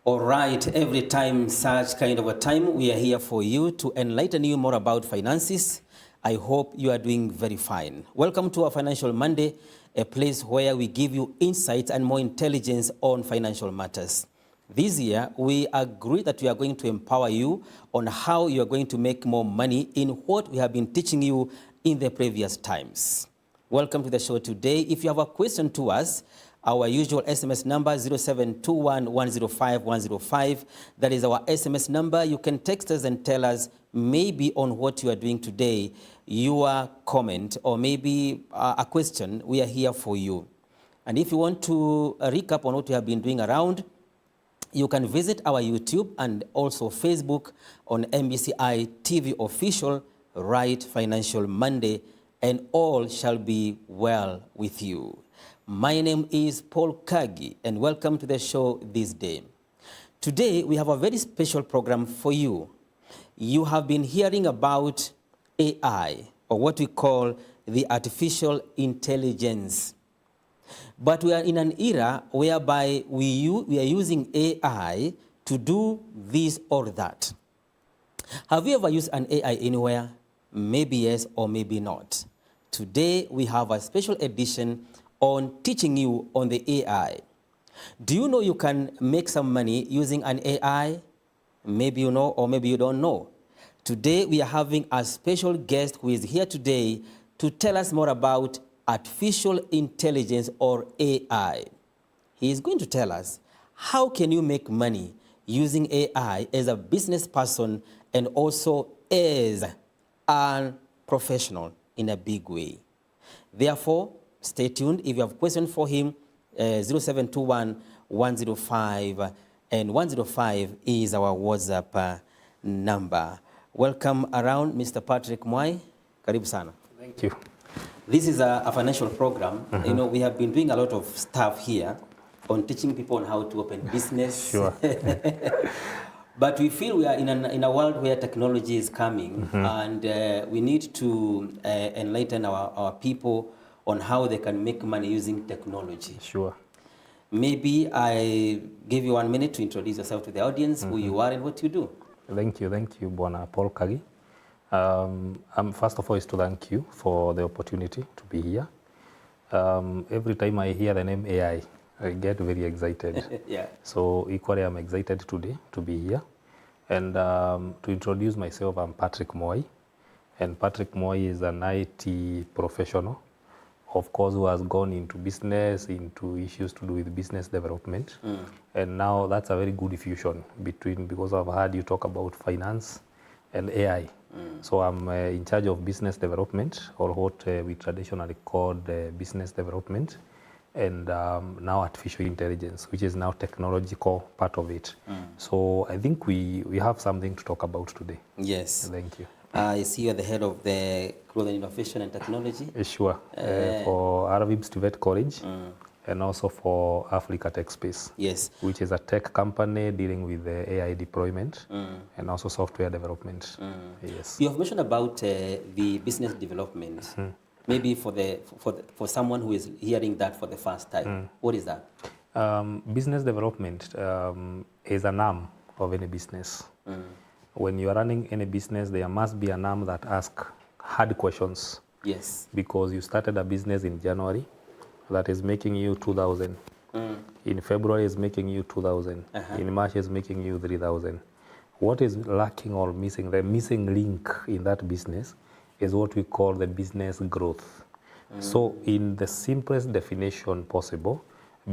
All right, every time, such kind of a time, we are here for you to enlighten you more about finances. I hope you are doing very fine. Welcome to our Financial Monday, a place where we give you insights and more intelligence on financial matters. This year, we agree that we are going to empower you on how you are going to make more money in what we have been teaching you in the previous times. Welcome to the show today. If you have a question to us, our usual SMS number 0721105105. That is our SMS number. You can text us and tell us maybe on what you are doing today, your comment, or maybe a question. We are here for you. And if you want to recap on what we have been doing around, you can visit our YouTube and also Facebook on MBCI TV Official, Right Financial Monday, and all shall be well with you. My name is Paul Kagi, and welcome to the show this day. Today, we have a very special program for you. You have been hearing about AI, or what we call the artificial intelligence. But we are in an era whereby we are using AI to do this or that. Have you ever used an AI anywhere? Maybe yes or maybe not. Today, we have a special edition on teaching you on the AI. Do you know you can make some money using an AI? Maybe you know, or maybe you don't know. Today, we are having a special guest who is here today to tell us more about artificial intelligence, or AI. He is going to tell us how can you make money using AI as a business person and also as a professional in a big way. Therefore, stay tuned. If you have a question for him, 0721-105 and 105 is our WhatsApp number. Welcome around, Mr. Patrick Mwai. Karibu sana. Thank you. This is a financial program. You know, we have been doing a lot of stuff here on teaching people on how to open business. Sure. But we feel we are in a world where technology is coming, and we need to enlighten our people on how they can make money using technology. Sure. Maybe I give you 1 minute to introduce yourself to the audience, who you are and what you do. Thank you, Bwana Paul Kagi. First of all, is to thank you for the opportunity to be here. Every time I hear the name AI, I get very excited. Yeah. So equally, I'm excited today to be here. And to introduce myself, I'm Patrick Mwai. And Patrick Mwai is an IT professional, of course, who has gone into business, into issues to do with business development. And now that's a very good fusion between, because I've heard you talk about finance and AI. So I'm in charge of business development, or what we traditionally call business development, and now artificial intelligence, which is now technological part of it. So I think we have something to talk about today. Yes. Thank you. I see you're the head of the Growth and Innovation and Technology. Sure. For Arvib Stivet College, and also for Africa Tech Space. Yes. Which is a tech company dealing with the AI deployment and also software development. Yes. You have mentioned about the business development. Maybe for someone who is hearing that for the first time, what is that? Business development is an arm of any business. When you are running any business, there must be an arm that asks hard questions. Yes. Because you started a business in January that is making you 2,000. In February is making you 2,000. In March is making you 3,000. What is lacking or missing, the missing link in that business, is what we call the business growth. So in the simplest definition possible,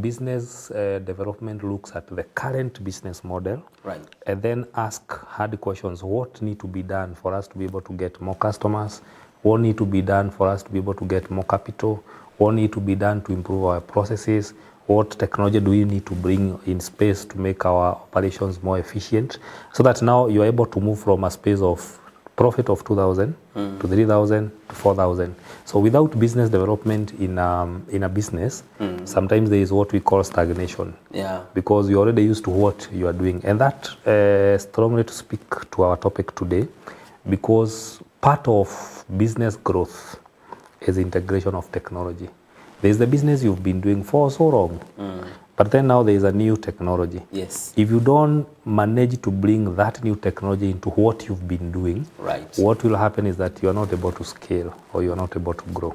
business development looks at the current business model, right, and then ask hard questions. What need to be done for us to be able to get more customers? What need to be done for us to be able to get more capital? What need to be done to improve our processes? What technology do we need to bring in space to make our operations more efficient? So that now you are able to move from a space of profit of 2,000 to 3,000 to 4,000. So without business development in a business, sometimes there is what we call stagnation. Yeah. Because you're already used to what you are doing. And that strongly to speak to our topic today, because part of business growth is integration of technology. There's the business you've been doing for so long, But then now there is a new technology. Yes. If you don't manage to bring that new technology into what you've been doing, right, what will happen is that you are not able to scale or you are not able to grow.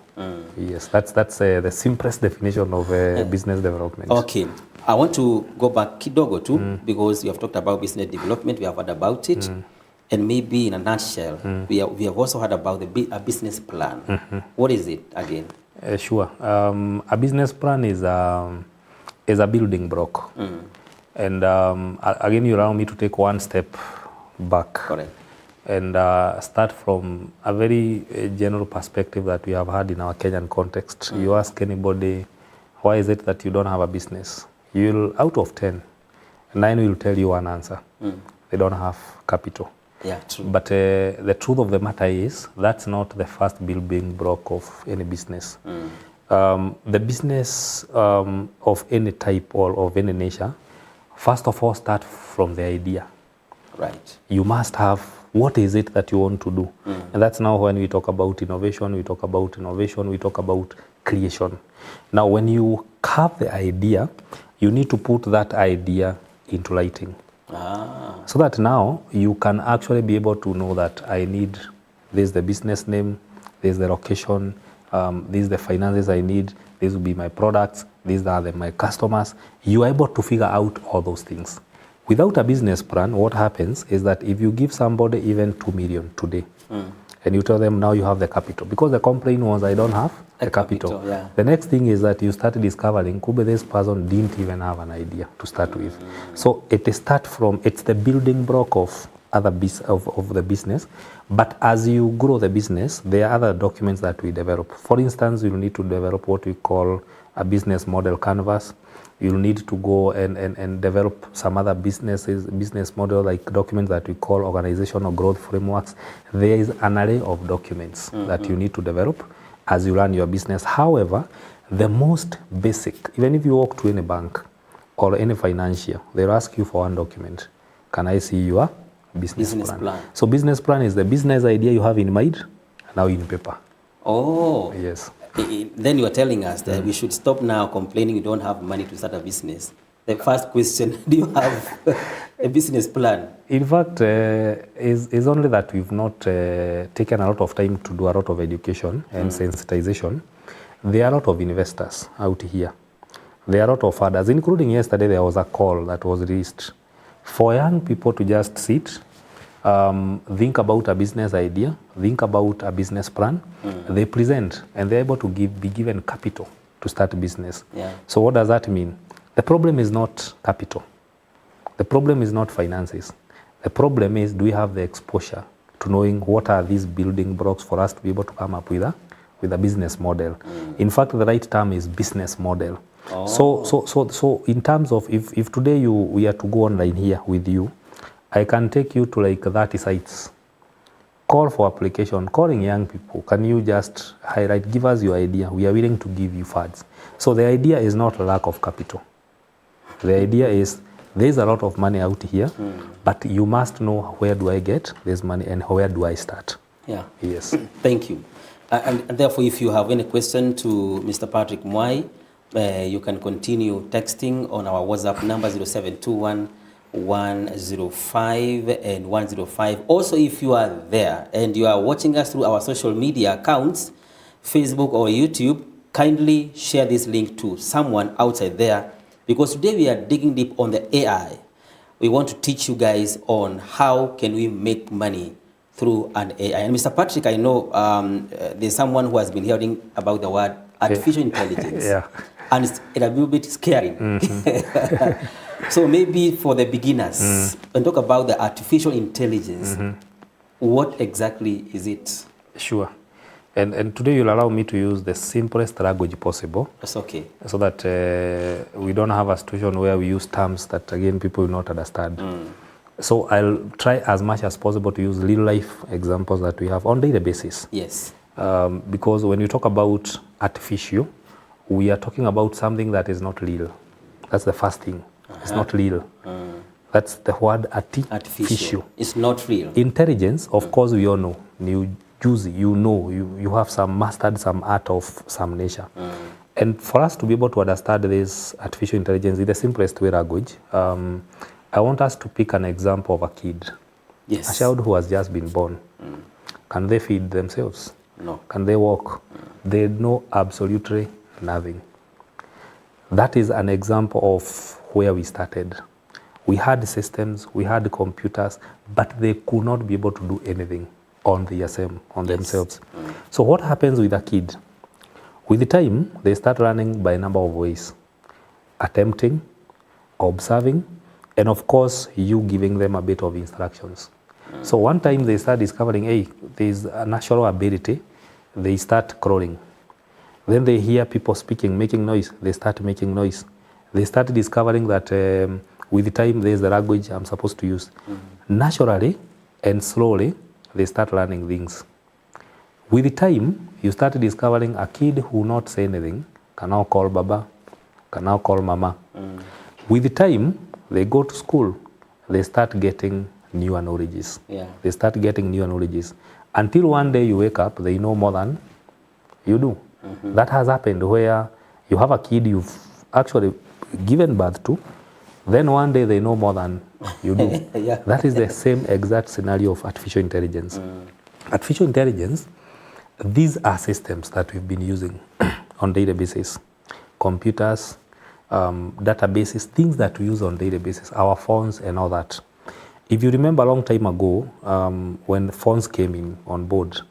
Yes, that's the simplest definition of business development. Okay. I want to go back kidogo too, because you have talked about business development, we have heard about it, and maybe in a nutshell, we have also heard about a business plan. What is it again? Sure. A business plan is a building block. And again, you allow me to take one step back. Correct. And start from a very general perspective that we have had in our Kenyan context. You ask anybody, why is it that you don't have a business? You'll, out of 10, 9 will tell you one answer. They don't have capital. Yeah, true. But the truth of the matter is, that's not the first building block of any business. The business of any type or of any nature, first of all, start from the idea. Right. You must have, what is it that you want to do? And that's now when we talk about innovation, we talk about creation. Now, when you have the idea, you need to put that idea into writing. So that now you can actually be able to know that I need, this is the business name, this is the location, this is the finances I need, these will be my products, these are my customers. You are able to figure out all those things. Without a business plan, what happens is that if you give somebody even 2 million today, and you tell them now you have the capital, because the complaint was I don't have the capital. Yeah. The next thing is that you start discovering, Kube, this person didn't even have an idea to start with. So it starts from, it's the building block of other of the business. But as you grow the business, there are other documents that we develop. For instance, you need to develop what we call a business model canvas. You'll need to go and develop some other business model, like documents that we call organizational growth frameworks. There is an array of documents that you need to develop as you run your business. However, the most basic, even if you walk to any bank or any financier, they'll ask you for one document. Can I see your business plan? So business plan is the business idea you have in mind, now in paper. Oh. Yes. Then you are telling us that we should stop now complaining you don't have money to start a business. The first question, do you have a business plan? In fact, is only that we've not taken a lot of time to do a lot of education and sensitization. There are a lot of investors out here. There are a lot of others, including yesterday there was a call that was released for young people to just sit, think about a business idea, think about a business plan. They present and they're able to be given capital to start a business. Yeah. So what does that mean? The problem is not capital. The problem is not finances. The problem is, do we have the exposure to knowing what are these building blocks for us to be able to come up with a business model? In fact, the right term is business model. So in terms of, if today we are to go online here with you, I can take you to like 30 sites. Call for application, calling young people. Can you just highlight, give us your idea. We are willing to give you funds. So the idea is not lack of capital. The idea is there's a lot of money out here, but you must know where do I get this money and where do I start. Yeah. Yes. Thank you. And therefore, if you have any question to Mr. Patrick Mwai, you can continue texting on our WhatsApp number 0721 105 and 105. Also, if you are there and you are watching us through our social media accounts, Facebook or YouTube, kindly share this link to someone outside there, because today we are digging deep on the AI. We want to teach you guys on how can we make money through an AI. And Mr. Patrick, I know there's someone who has been hearing about the word artificial intelligence. Yeah. And it's a little bit scary. So maybe for the beginners, and talk about the artificial intelligence, what exactly is it? Sure. And today you'll allow me to use the simplest language possible. That's okay. So that we don't have a situation where we use terms that, again, people will not understand. So I'll try as much as possible to use real life examples that we have on a daily basis. Yes. Because when you talk about artificial, we are talking about something that is not real. That's the first thing. It's not real. That's the word artificial. It's not real. Intelligence, of course, we all know. You have some mastered some art of some nature. And for us to be able to understand this artificial intelligence in the simplest way language, I want us to pick an example of a kid. Yes. A child who has just been born. Can they feed themselves? No. Can they walk? They know absolutely nothing. That is an example of where we started. We had systems, we had computers, but they could not be able to do anything on themselves. So what happens with a kid? With the time, they start learning by a number of ways. Attempting, observing, and of course, you giving them a bit of instructions. So one time they start discovering, hey, there's a natural ability, they start crawling. Then they hear people speaking, making noise, they start making noise. They start discovering that with the time there's the language I'm supposed to use. Naturally and slowly, they start learning things. With the time, you start discovering a kid who not say anything, can now call Baba, can now call Mama. With the time, they go to school, they start getting newer knowledges. They start getting newer knowledges. Until one day you wake up, they know more than you do. That has happened where you have a kid you've actually given birth to, then one day they know more than you do. That is the same exact scenario of artificial intelligence. Artificial intelligence, these are systems that we've been using on daily basis. Computers, databases, things that we use on daily basis, our phones and all that. If you remember a long time ago, when phones came in on board,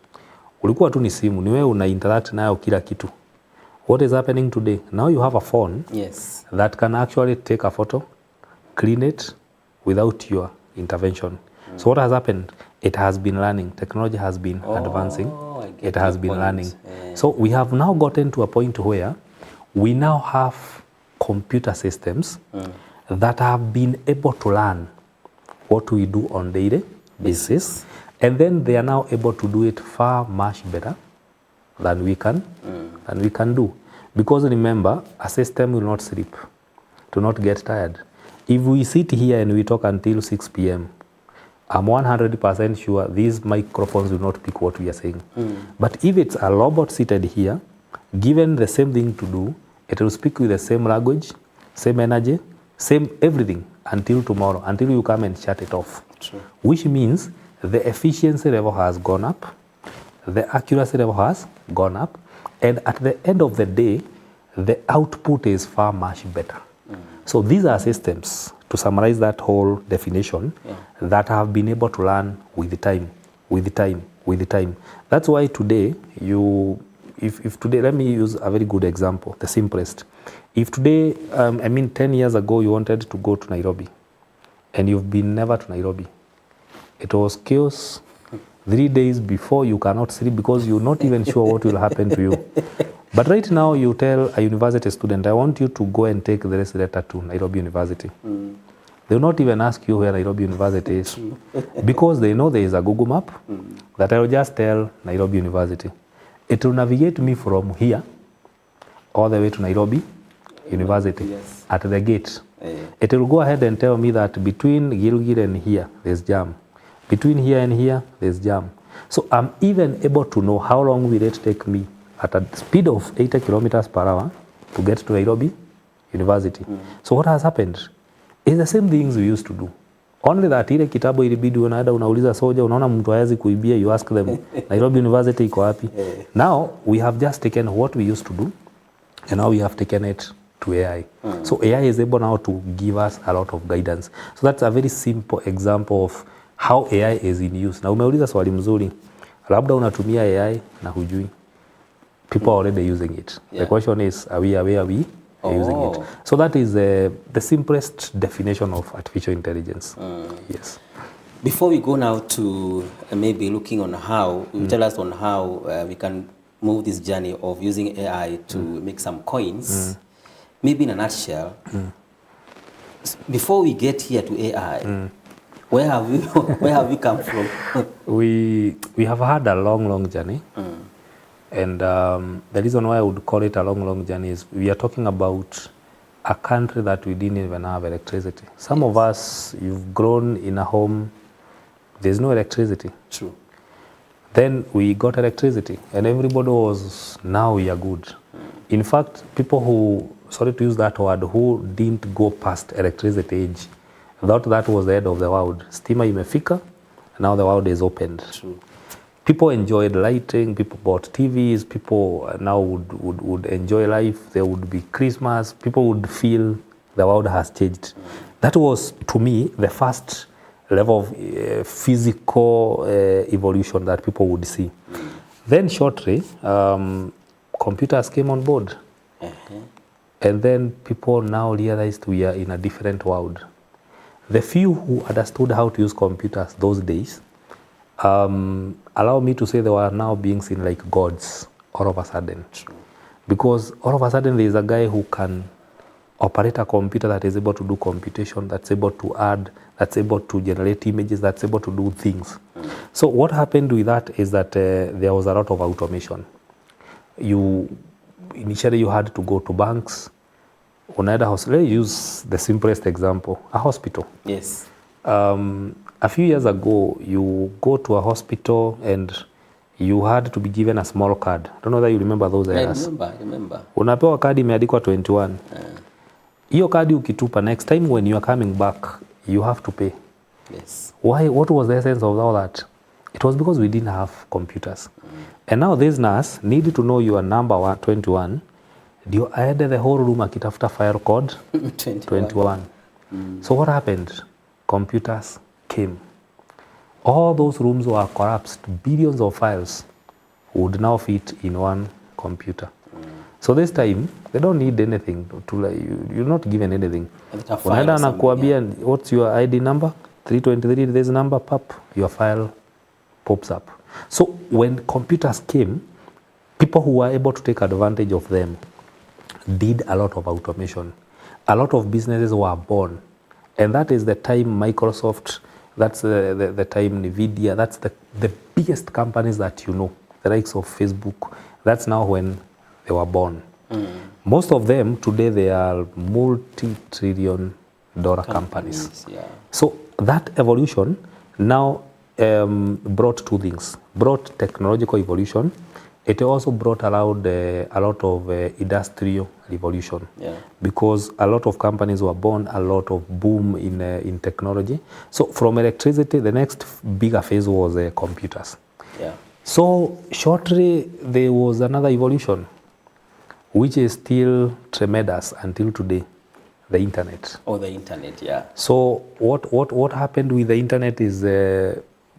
ulikuwa tu ni simu, ni wewe una interact nayo kila kitu. What is happening today? Now you have a phone that can actually take a photo, clean it without your intervention. So what has happened? It has been learning. Technology has been advancing. It has been learning. So we have now gotten to a point where we now have computer systems that have been able to learn what we do on daily basis, and then they are now able to do it far much better than we can do. Because remember, a system will not sleep, to not get tired. If we sit here and we talk until 6 p.m., I'm 100% sure these microphones will not pick what we are saying. But if it's a robot seated here, given the same thing to do, it will speak with the same language, same energy, same everything until tomorrow, until you come and shut it off. True. Which means the efficiency level has gone up, the accuracy level has gone up, and at the end of the day, the output is far much better. So these are systems, to summarize that whole definition, that have been able to learn with the time. That's why today, if today, let me use a very good example, the simplest. If today, 10 years ago, you wanted to go to Nairobi, and you've been never to Nairobi, it was chaos. 3 days before, you cannot sleep because you're not even sure what will happen to you. But right now, you tell a university student, I want you to go and take the rest letter to Nairobi University. They will not even ask you where Nairobi University is because they know there is a Google map that I will just tell Nairobi University. It will navigate me from here all the way to Nairobi University at the gate. It will go ahead and tell me that between Gilgil and here, there's jam. Between here and here, there's jam. So I'm even able to know how long will it take me at a speed of 80 kilometers per hour to get to Nairobi University. So what has happened? It's the same things we used to do. Only that ile kitabu ilibidi unaenda unauliza soja, unaona mtu hawezi kuibia, you ask them, Nairobi University iko wapi? Now, we have just taken what we used to do, and now we have taken it to AI. So AI is able now to give us a lot of guidance. So that's a very simple example of how AI is in use. Na umeuliza swali mzuri, labda unatumia AI na hujui. People are already using it. The question is, are we aware we are using it? So that is the simplest definition of artificial intelligence. Yes. Before we go now to maybe looking on how, you tell us on how we can move this journey of using AI to make some coins, maybe in a nutshell, before we get here to AI, where have we come from? We have had a long journey. And the reason why I would call it a long journey is we are talking about a country that we didn't even have electricity. Some of us, you've grown in a home, there's no electricity. True. Then we got electricity and everybody was, now we are good. In fact, people who, sorry to use that word, who didn't go past electricity age, thought that was the end of the world. Stima imefika, now the world is opened. True. People enjoyed lighting, people bought TVs, people now would enjoy life, there would be Christmas, people would feel the world has changed. That was, to me, the first level of physical evolution that people would see. Then shortly, computers came on board. And then people now realized we are in a different world. The few who understood how to use computers those days, allow me to say they were now being seen like gods all of a sudden. True. Because all of a sudden there is a guy who can operate a computer that is able to do computation, that's able to add, that's able to generate images, that's able to do things. So what happened with that is that there was a lot of automation. Initially you had to go to banks. Let's use the simplest example, a hospital. Yes. A few years ago, you go to a hospital and you had to be given a small card. I don't know whether you remember those eras. I remember. Unapewa kadi imeandikwa 21. Hiyo kadi ukitupa, next time when you are coming back, you have to pay. Yes. Why? What was the essence of all that? It was because we didn't have computers. And now this nurse needed to know your number 21. Ndio aende the whole room akitafuta file code 21. So what happened? Computers came. All those rooms were collapsed. Billions of files would now fit in one computer. So this time, they don't need anything. You're not given anything. Unaenda anakuambia, what's your ID number? 323, this number, pop, your file pops up. So when computers came, people who were able to take advantage of them did a lot of automation. A lot of businesses were born. And that is the time Microsoft, that's the time NVIDIA, that's the biggest companies that you know, the likes of Facebook. That's now when they were born. Most of them today, they are multi-trillion dollar companies. Yeah. So that evolution now brought two things. Brought technological evolution. It also brought a lot of industrial revolution. Yeah. Because a lot of companies were born, a lot of boom in technology. So from electricity, the next bigger phase was computers. Yeah. So shortly, there was another evolution, which is still tremendous until today, the internet. Oh, the internet, yeah. So what happened with the internet is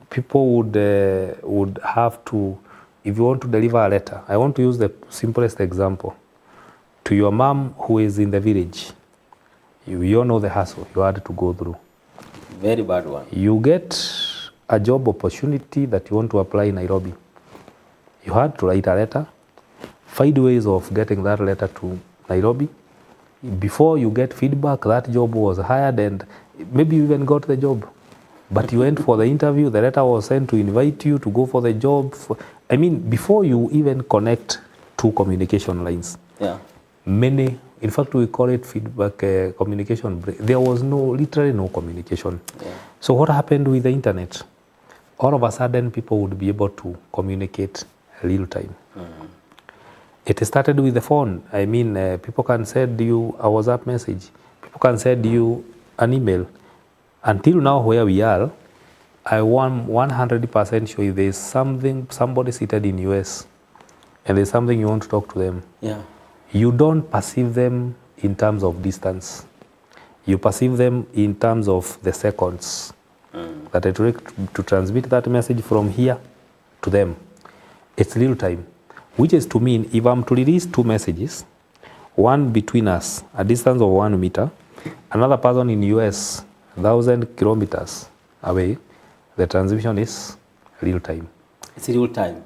people would have to, if you want to deliver a letter, I want to use the simplest example. To your mom who is in the village, you all know the hassle you had to go through. Very bad one. You get a job opportunity that you want to apply in Nairobi. You had to write a letter, find ways of getting that letter to Nairobi. Before you get feedback, that job was hired and maybe you even got the job. But you went for the interview, the letter was sent to invite you to go for the job. Before you even connect two communication lines. Yeah. Many, in fact, we call it feedback communication. There was literally no communication. Yeah. So what happened with the internet? All of a sudden, people would be able to communicate real time. It started with the phone. People can send you a WhatsApp message. People can send you an email. Until now, where we are, I am 100% sure if there is somebody seated in US, and there's something you want to talk to them. Yeah. You don't perceive them in terms of distance. You perceive them in terms of the seconds that it takes to transmit that message from here to them. It's real time, which is to mean if I'm to release two messages, one between us, a distance of 1 meter, another person in US, 1,000 kilometers away, the transmission is real time. It's real time.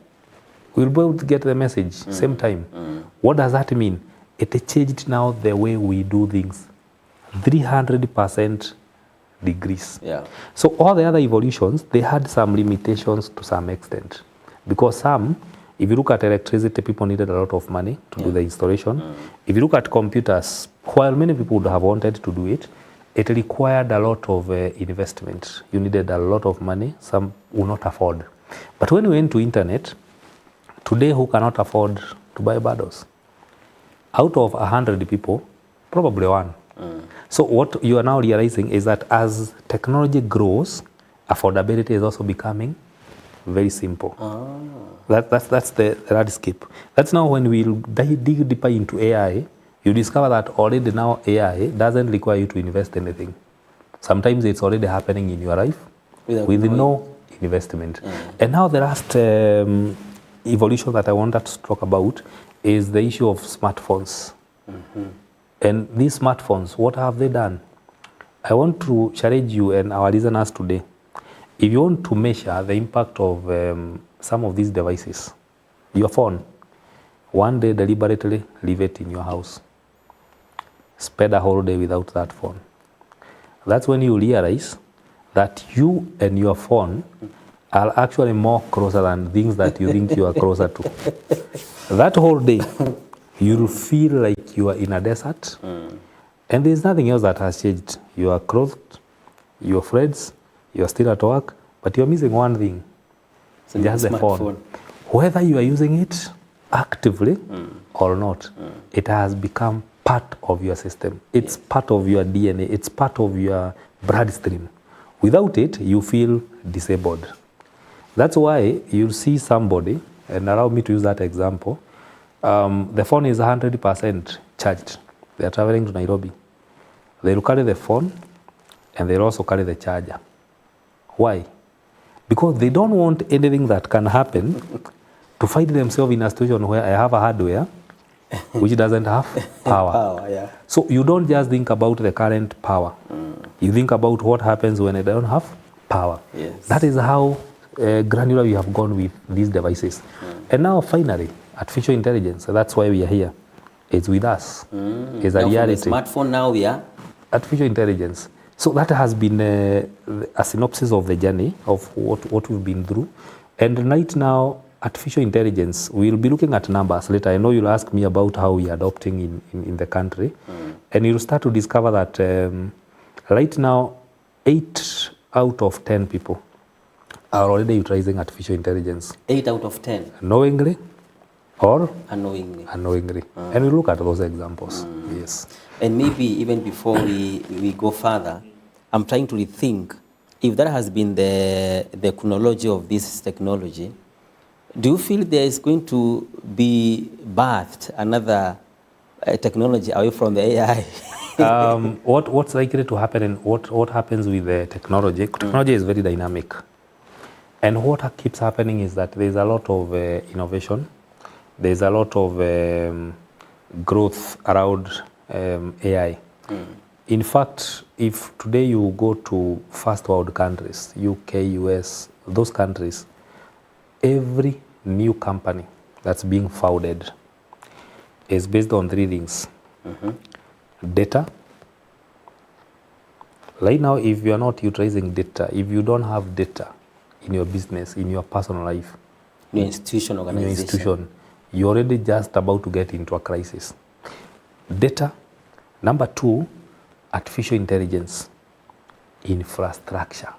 We'll be able to get the message same time. What does that mean? It changed now the way we do things. 300% degrees. Yeah. So all the other evolutions, they had some limitations to some extent. Because if you look at electricity, people needed a lot of money to do the installation. If you look at computers, while many people would have wanted to do it, it required a lot of investment. You needed a lot of money, some would not afford. But when we went to internet, today who cannot afford to buy bundles? out of 100 people, probably one. So what you are now realizing is that as technology grows, affordability is also becoming very simple. That's the landscape. That's now when we dig deeper into AI, you discover that already now AI doesn't require you to invest anything. Sometimes it's already happening in your life with no investment. And now the last evolution that I wanted to talk about is the issue of smartphones. And these smartphones, what have they done? I want to challenge you and our listeners today. If you want to measure the impact of some of these devices, your phone, one day deliberately leave it in your house. Spend a whole day without that phone. That's when you realize that you and your phone are actually more closer than things that you think you are closer to. That whole day, you'll feel like you are in a desert, and there's nothing else that has changed. You are clothed, you're friends, you're still at work, but you're missing one thing, just the phone. Whether you are using it actively or not, it has become part of your system. It's part of your DNA. It's part of your bloodstream. Without it, you feel disabled. That's why you'll see somebody, and allow me to use that example, the phone is 100% charged. They're traveling to Nairobi. They'll carry the phone and they'll also carry the charger. Why? Because they don't want anything that can happen to find themselves in a situation where I have a hardware which doesn't have power. So you don't just think about the current power. You think about what happens when I don't have power. That is how granular we have gone with these devices. And now finally, artificial intelligence, that's why we are here. It's with us. It's a reality. Smartphone now we are. Artificial intelligence. So that has been a synopsis of the journey of what we've been through. And right now, artificial intelligence, we'll be looking at numbers later. I know you'll ask me about how we are adopting in the country. And you'll start to discover that right now, 8 out of 10 people are already utilizing artificial intelligence. 8 out of 10? Knowingly or unknowingly. And we look at those examples. Yes. And maybe even before we go further, I'm trying to rethink if that has been the chronology of this technology. Do you feel there is going to be birthed another technology away from the AI? What's likely to happen and what happens with the technology? Technology is very dynamic. And what keeps happening is that there's a lot of innovation. There's a lot of growth around AI. In fact, if today you go to first world countries, UK, US, those countries, every new company that's being founded is based on 3 things. Data. Right now, if you are not utilizing data, if you don't have data in your business, in your personal life, your institution, organization, you're already just about to get into a crisis. Data. Number 2, artificial intelligence, infrastructure.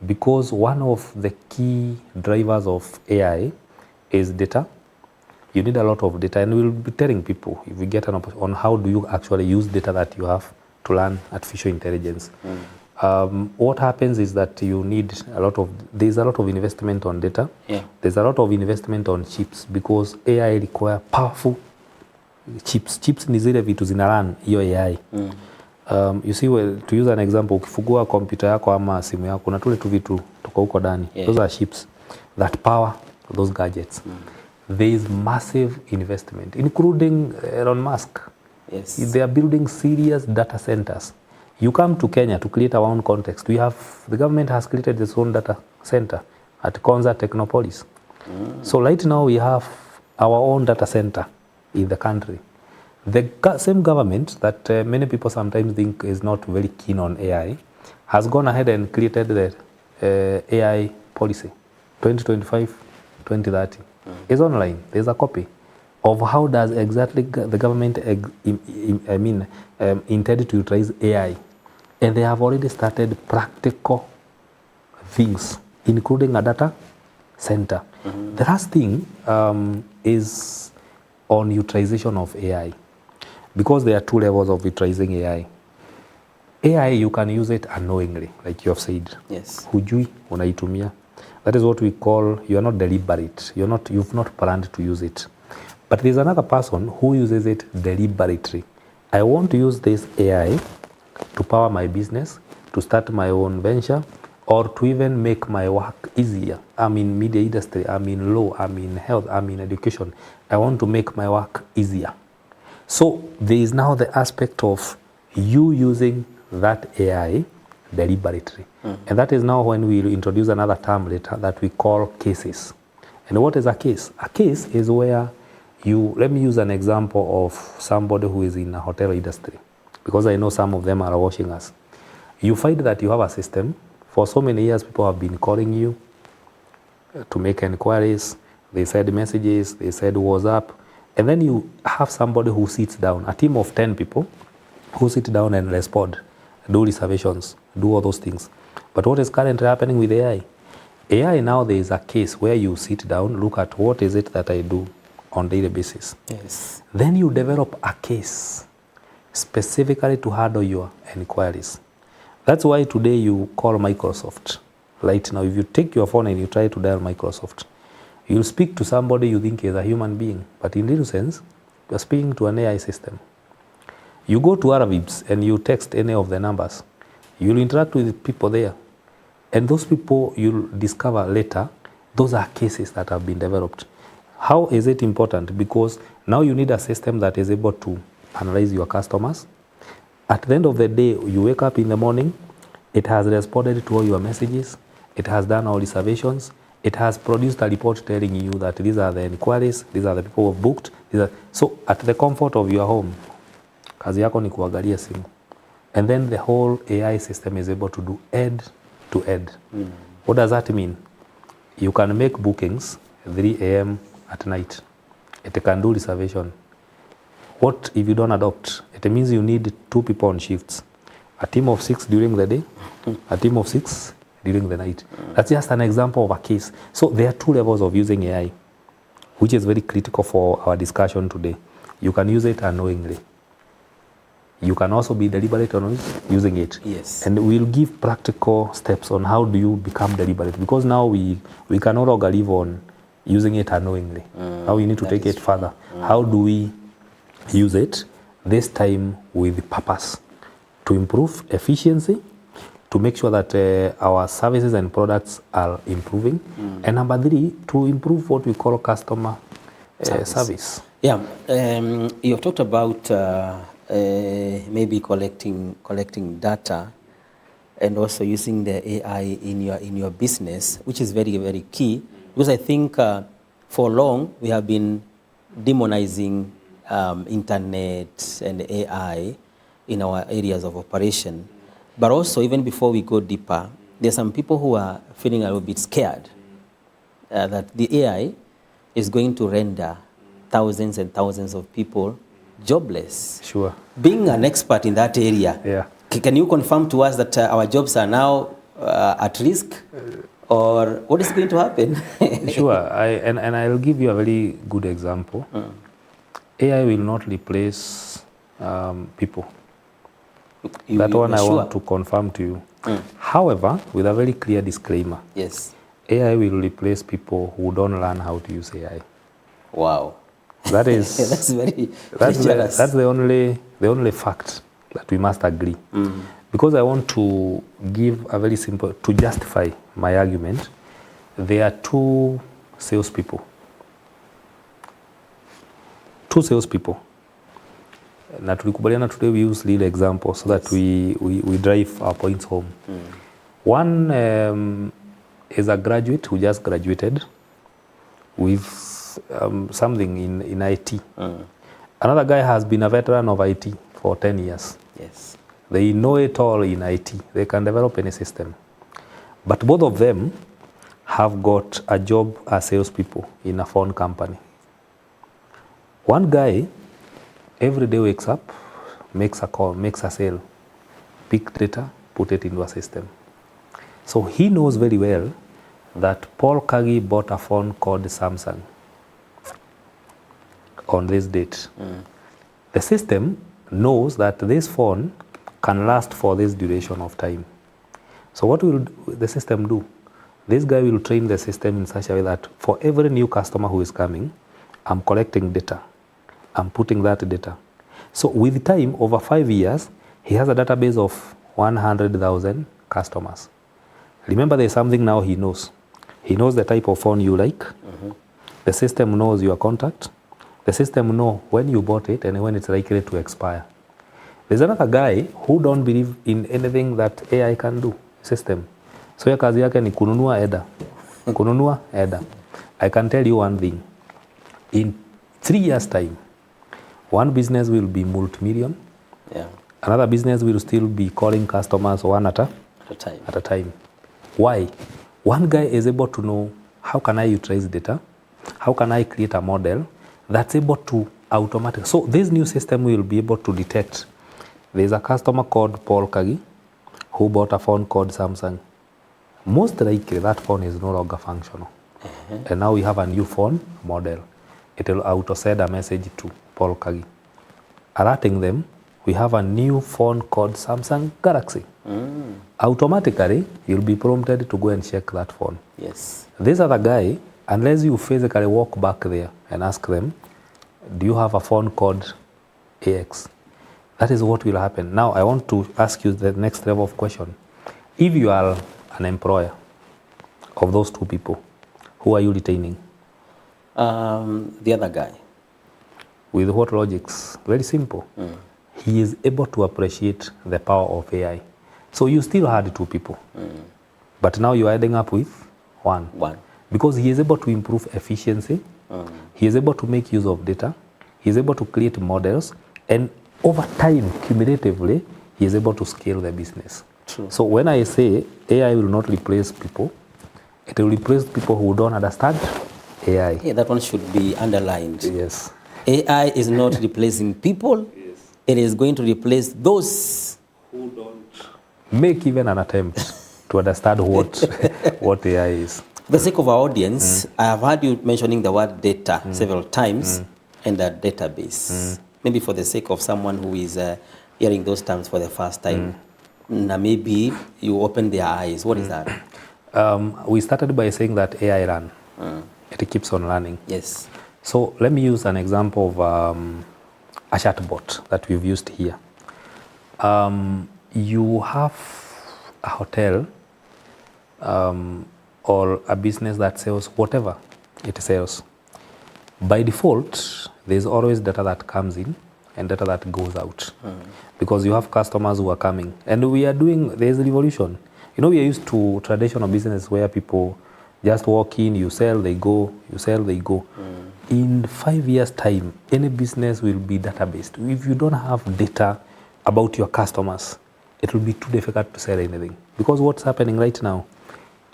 Because one of the key drivers of AI is data. You need a lot of data, and we'll be telling people, if we get an opportunity, on how do you actually use data that you have to learn artificial intelligence. What happens is that you need there's a lot of investment on data. There's a lot of investment on chips, because AI require powerful chips. Chips ni zile vitu zinaran hiyo AI. You see, to use an example, ukifungua computer yako ama simu yako, kuna tule tu vitu tuko huko ndani. Those are chips that power those gadgets. There is massive investment, including Elon Musk. They are building serious data centers. You come to Kenya to create our own context. The government has created its own data center at Konza Technopolis. So right now we have our own data center in the country. The same government that many people sometimes think is not very keen on AI has gone ahead and created the AI policy 2025-2030. It's online. There's a copy of how does exactly the government intend to utilize AI. And they have already started practical things, including a data center. The last thing is on utilization of AI. Because there are two levels of utilizing AI. AI, you can use it unknowingly, like you have said. Yes. Hujui unaitumia. That is what we call, you are not deliberate. You've not planned to use it. But there's another person who uses it deliberately. I want to use this AI to power my business, to start my own venture, or to even make my work easier. I'm in media industry, I'm in law, I'm in health, I'm in education. I want to make my work easier. So there is now the aspect of you using that AI deliberately. And that is now when we introduce another term later that we call cases. And what is a case? A case is where let me use an example of somebody who is in a hotel industry, because I know some of them are watching us. You find that you have a system. For so many years, people have been calling you to make inquiries. They send messages, they send WhatsApp. And then you have somebody who sits down, a team of 10 people who sit down and respond, do reservations, do all those things. But what is currently happening with AI? AI now, there is a case where you sit down, look at what is it that I do on a daily basis. Yes. Then you develop a case specifically to handle your inquiries. That's why today you call Microsoft. Right now, if you take your phone and you try to dial Microsoft, you'll speak to somebody you think is a human being, but in real sense, you're speaking to an AI system. You go to Arabs and you text any of the numbers, you'll interact with people there. And those people you'll discover later, those are cases that have been developed. How is it important? Because now you need a system that is able to analyze your customers. At the end of the day, you wake up in the morning, it has responded to all your messages, it has done all reservations, it has produced a report telling you that these are the inquiries, these are the people who have booked. So at the comfort of your home, kazi yako ni kuangalia simu. And then the whole AI system is able to do end to end. What does that mean? You can make bookings 3 a.m. at night. It can do reservation. What if you don't adopt? It means you need 2 people on shifts. A team of 6 during the day, a team of 6 during the night. That's just an example of a case. So there are 2 levels of using AI, which is very critical for our discussion today. You can use it unknowingly. You can also be deliberate on using it. Yes. And we'll give practical steps on how do you become deliberate, because now we can no longer live on using it unknowingly. Now we need to take it further. How do we use it, this time with purpose, to improve efficiency, to make sure that our services and products are improving, and number 3, to improve what we call customer service. Yeah, you have talked about maybe collecting data and also using the AI in your business, which is very, very key, because I think for long we have been demonizing internet and AI in our areas of operation. But also, even before we go deeper, there are some people who are feeling a little bit scared that the AI is going to render thousands and thousands of people jobless. Sure. Being an expert in that area, Yeah. Can you confirm to us that our jobs are now at risk? Or what is going to happen? Sure. And I'll give you a very good example. AI will not replace people. That one I want to confirm to you. However, with a very clear disclaimer. Yes. AI will replace people who don't learn how to use AI. Wow. That is that's very that's the only fact that we must agree. Because I want to give a very simple, to justify my argument, there are 2 salespeople. 2 salespeople. Na tulikubaliana today we use real examples so that we drive our points home. One is a graduate who just graduated with something in IT. Another guy has been a veteran of IT for 10 years. Yes. They know it all in IT. They can develop any system. But both of them have got a job as salespeople in a phone company. One guy every day wakes up, makes a call, makes a sale, pick data, put it into a system. So he knows very well that Paul Kagi bought a phone called Samsung. on this date. The system knows that this phone can last for this duration of time. So what will the system do? This guy will train the system in such a way that for every new customer who is coming, I'm collecting data. I'm putting that data. So with time, over 5 years, he has a database of 100,000 customers. Remember, there's something now he knows. He knows the type of phone you like. The system knows your contact. The system knows when you bought it and when it's likely to expire. There's another guy who don't believe in anything that AI can do, system. So ya kazi yake ni kununua eda. Kununua eda. I can tell you one thing. In 3 years' time, one business will be multi-million. Yeah. Another business will still be calling customers one at a time. Why? One guy is able to know how can I utilize data, how can I create a model that's able to automatically. So this new system will be able to detect. There's a customer called Paul Kagi who bought a phone called Samsung. Most likely that phone is no longer functional. And now we have a new phone model. It will auto-send a message to Paul Kagi, alerting them we have a new phone called Samsung Galaxy. Automatically, you'll be prompted to go and check that phone. Yes. This other guy, unless you physically walk back there and ask them, do you have a phone called AX? That is what will happen. Now, I want to ask you the next level of question. If you are an employer of those two people, who are you retaining? The other guy. With what logics? Very simple. He is able to appreciate the power of AI. So you still had two people, but now you are ending up with one. Because he is able to improve efficiency, he is able to make use of data, he is able to create models, and over time, cumulatively, he is able to scale the business. True. So when I say AI will not replace people, it will replace people who don't understand AI. Yeah, that one should be underlined. Yes. AI is not replacing people. Yes. It is going to replace those who don't make even an attempt to understand what AI is. For the sake of our audience, I have heard you mentioning the word data several times and a database. Maybe for the sake of someone who is hearing those terms for the first time, maybe you open their eyes. What is that? We started by saying that AI learn. It keeps on learning. Yes. So let me use an example of a chatbot that we've used here. You have a hotel or a business that sells whatever it sells. By default, there's always data that comes in and data that goes out because you have customers who are coming. And there's a revolution. You know, we are used to traditional business where people just walk in, you sell, they go, you sell, they go. In 5 years' time, any business will be data-based. If you don't have data about your customers, it will be too difficult to sell anything. Because what's happening right now,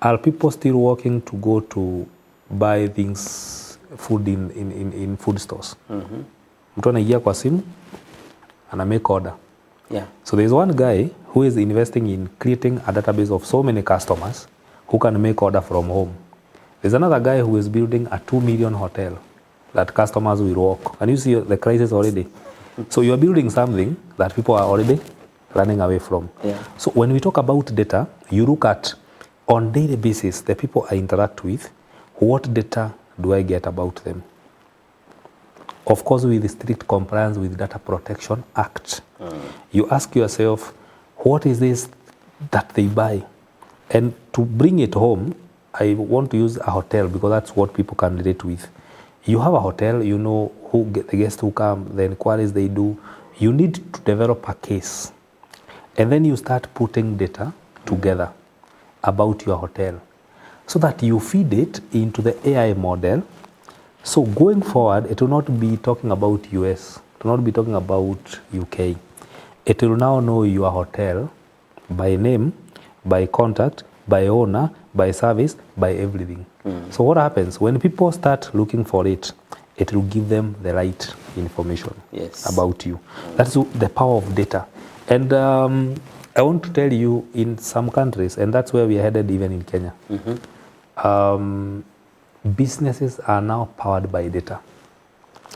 are people still walking to go to buy things, food in food stores? Mtu anaingia kwa simu, ana make order. Yeah. So there's one guy who is investing in creating a database of so many customers who can make order from home. There's another guy who is building a 2 million hotel that customers will walk. And you see the crisis already. So you're building something that people are already running away from. Yeah. So when we talk about data, you look at on daily basis, the people I interact with, what data do I get about them? Of course, with strict compliance with Data Protection Act. You ask yourself, what is this that they buy? And to bring it home, I want to use a hotel because that's what people can relate with. You have a hotel, you know who the guests who come, the inquiries they do. You need to develop a case. And then you start putting data together about your hotel so that you feed it into the AI model. So going forward, it will not be talking about US, it will not be talking about UK. It will now know your hotel by name, by contact, by owner, by service, by everything. So what happens when people start looking for it, it will give them the right information about you. That's the power of data. And I want to tell you, in some countries, and that's where we are headed even in Kenya, businesses are now powered by data.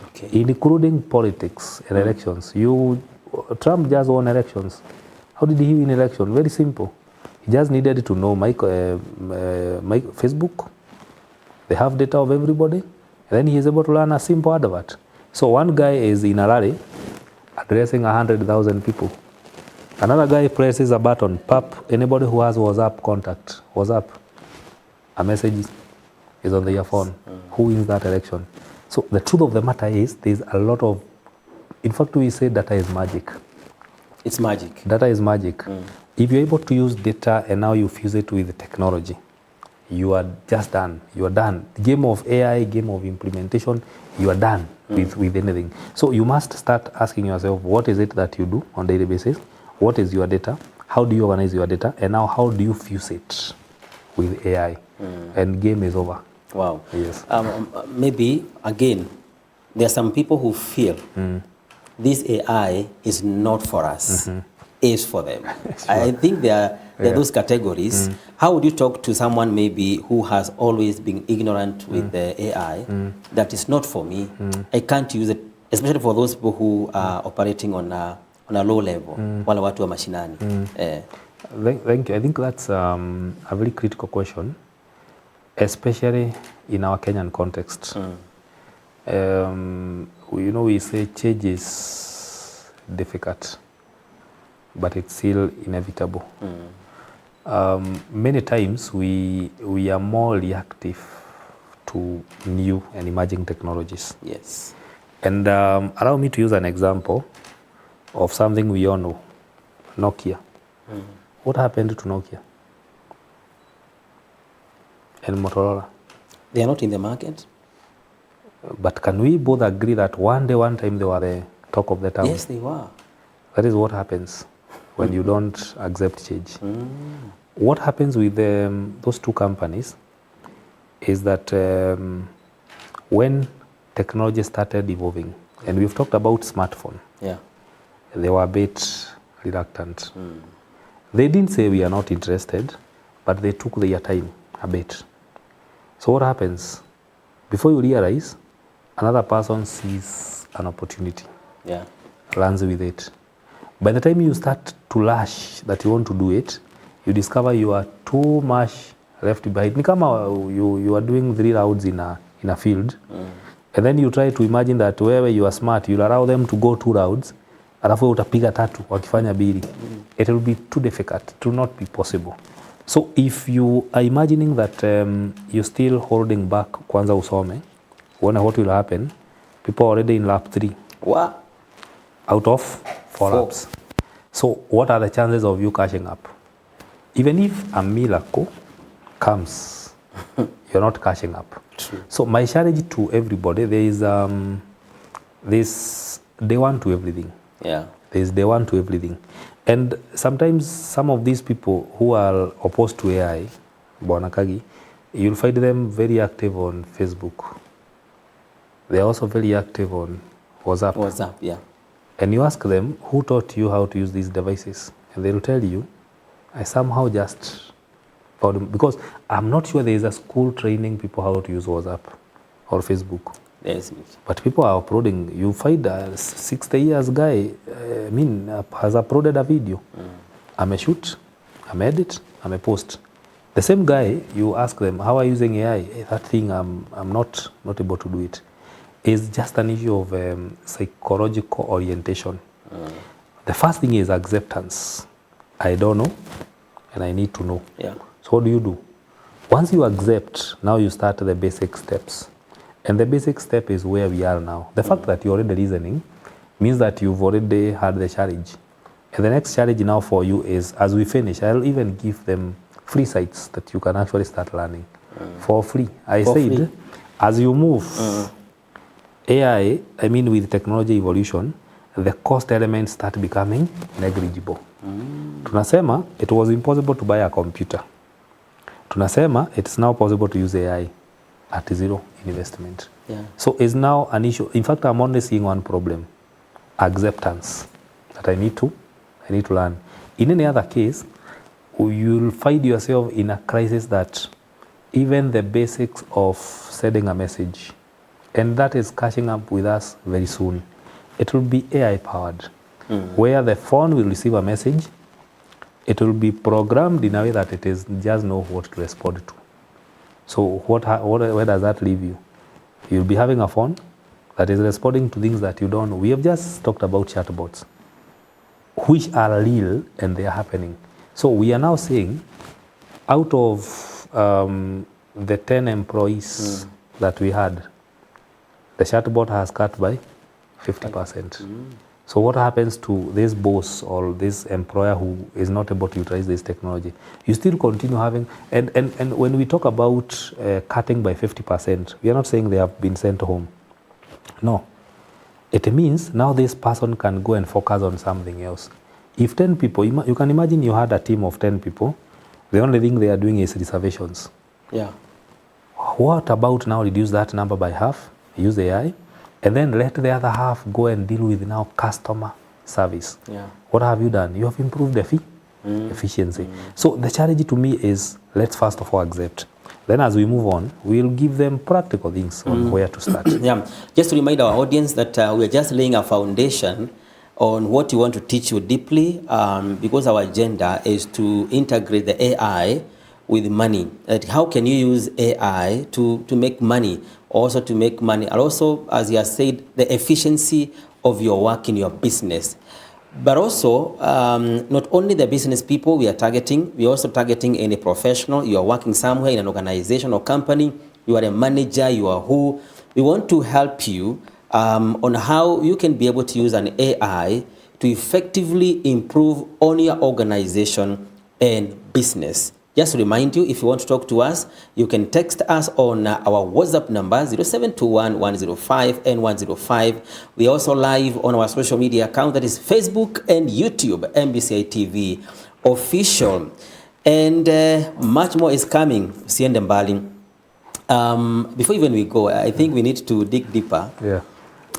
Okay. Including politics and elections. Trump just won elections. How did he win election? Very simple. He just needed to know Facebook. They have data of everybody. And then he is able to run a simple advert. So one guy is in a rally addressing 100,000 people. Another guy presses a button, pap, anybody who has WhatsApp contact, WhatsApp, a message is on their phone. Who wins that election? So the truth of the matter is there's a lot of, in fact we say data is magic. It's magic. Data is magic. If you're able to use data and now you fuse it with technology, you are just done. You are done. Game of AI, game of implementation, you are done with anything. So you must start asking yourself, what is it that you do on a daily basis? What is your data? How do you organize your data? And now how do you fuse it with AI? And game is over. Wow. Yes. Maybe, again, there are some people who feel this AI is not for us, is for them. Sure. I think there are those categories. How would you talk to someone maybe who has always been ignorant with the AI, that is not for me, I can't use it, especially for those people who are operating on a low level, wale watu wa mashinani. Thank you. I think that's a very critical question, especially in our Kenyan context. We say change is difficult, but it's still inevitable. Many times we are more reactive to new and emerging technologies. Yes. And allow me to use an example of something we all know, Nokia. What happened to Nokia and Motorola? They are not in the market. But can we both agree that one time they were the talk of the town? Yes, they were. That is what happens when you don't accept change. What happens with those two companies is that when technology started evolving, and we've talked about smartphone, they were a bit reluctant. They didn't say we are not interested, but they took their time a bit. So what happens? Before you realize, another person sees an opportunity, runs with it. By the time you start to rush that you want to do it, you discover you are too much left behind. Ni kama you are doing 3 rounds in a field, and then you try to imagine that wherever you are smart, you'll allow them to go 2 rounds, alafu utapiga 3 wakifanya 2. It will be too difficult, it will not be possible. So if you are imagining that you're still holding back kwanza usome, wonder what will happen, people are already in lap 3. What? Out of 4 laps. So what are the chances of you catching up? Even if a miracle comes, you're not catching up. True. So my strategy to everybody, there is this day one to everything. Yeah. There is day one to everything. And sometimes some of these people who are opposed to AI, Bwana Kagi, you'll find them very active on Facebook. They're also very active on WhatsApp. WhatsApp, yeah. And you ask them, who taught you how to use these devices? And they will tell you, I somehow just found them. Because I'm not sure there is a school training people how to use WhatsApp or Facebook. Yes. But people are uploading. You find a 60 years guy, has uploaded a video. I'm a shoot, I'm edit, I'm a post. The same guy, you ask them, how are you using AI? That thing, I'm not able to do it. It's just an issue of psychological orientation. The first thing is acceptance. I don't know, and I need to know. Yeah. So what do you do? Once you accept, now you start the basic steps. And the basic step is where we are now. The fact that you're already reasoning means that you've already had the challenge. And the next challenge now for you is, as we finish, I'll even give them free sites that you can actually start learning for free. I said, as you move AI, with technology evolution, the cost elements start becoming negligible. Tunasema, it was impossible to buy a computer. Tunasema, it's now possible to use AI at 0 investment. Yeah. So it's now an issue. In fact, I'm only seeing one problem: acceptance. That I need to learn. In any other case, you'll find yourself in a crisis that even the basics of sending a message and that is catching up with us very soon. It will be AI powered, where the phone will receive a message. It will be programmed in a way that it is just know what to respond to. So where does that leave you? You'll be having a phone that is responding to things that you don't know. We have just talked about chatbots, which are real and they are happening. So we are now saying, out of the 10 employees that we had, the chatbot has cut by 50%. So what happens to this boss or this employer who is not able to utilize this technology? You still continue having, and when we talk about cutting by 50%, we are not saying they have been sent home. No. It means now this person can go and focus on something else. If 10 people, you can imagine you had a team of 10 people, the only thing they are doing is reservations. Yeah. What about now reduce that number by half, use AI, and then let the other half go and deal with now customer service? Yeah. What have you done? You have improved the efficiency. So the challenge to me is, let's first of all accept. Then as we move on, we'll give them practical things on where to start. Yeah. Just to remind our audience that we are just laying a foundation on what we want to teach you deeply, because our agenda is to integrate the AI with money. How can you use AI to make money, also to make money, and also, as you have said, the efficiency of your work in your business. But also, not only the business people we are targeting, we are also targeting any professional. You are working somewhere in an organization or company, you are a manager, you are who. We want to help you on how you can be able to use an AI to effectively improve on your organization and business. Just to remind you, if you want to talk to us, you can text us on our WhatsApp number 0721 105 and 105. We are also live on our social media account, that is Facebook and YouTube, MBCI TV official. And much more is coming. Siende mbali. Before even we go, I think we need to dig deeper. Yeah.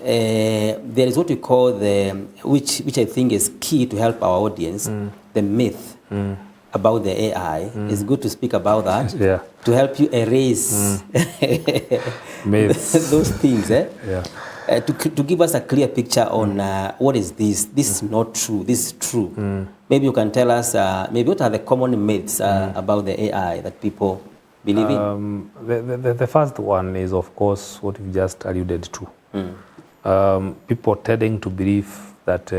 There is what we call which I think is key to help our audience, the myth about the AI. It's good to speak about that, Yeah. to help you erase Myths. those things. Yeah. To give us a clear picture on what is this? This is not true. This is true. Maybe you can tell us, maybe what are the common myths about the AI that people believe in? The first one is, of course, what you just alluded to. People tending to believe that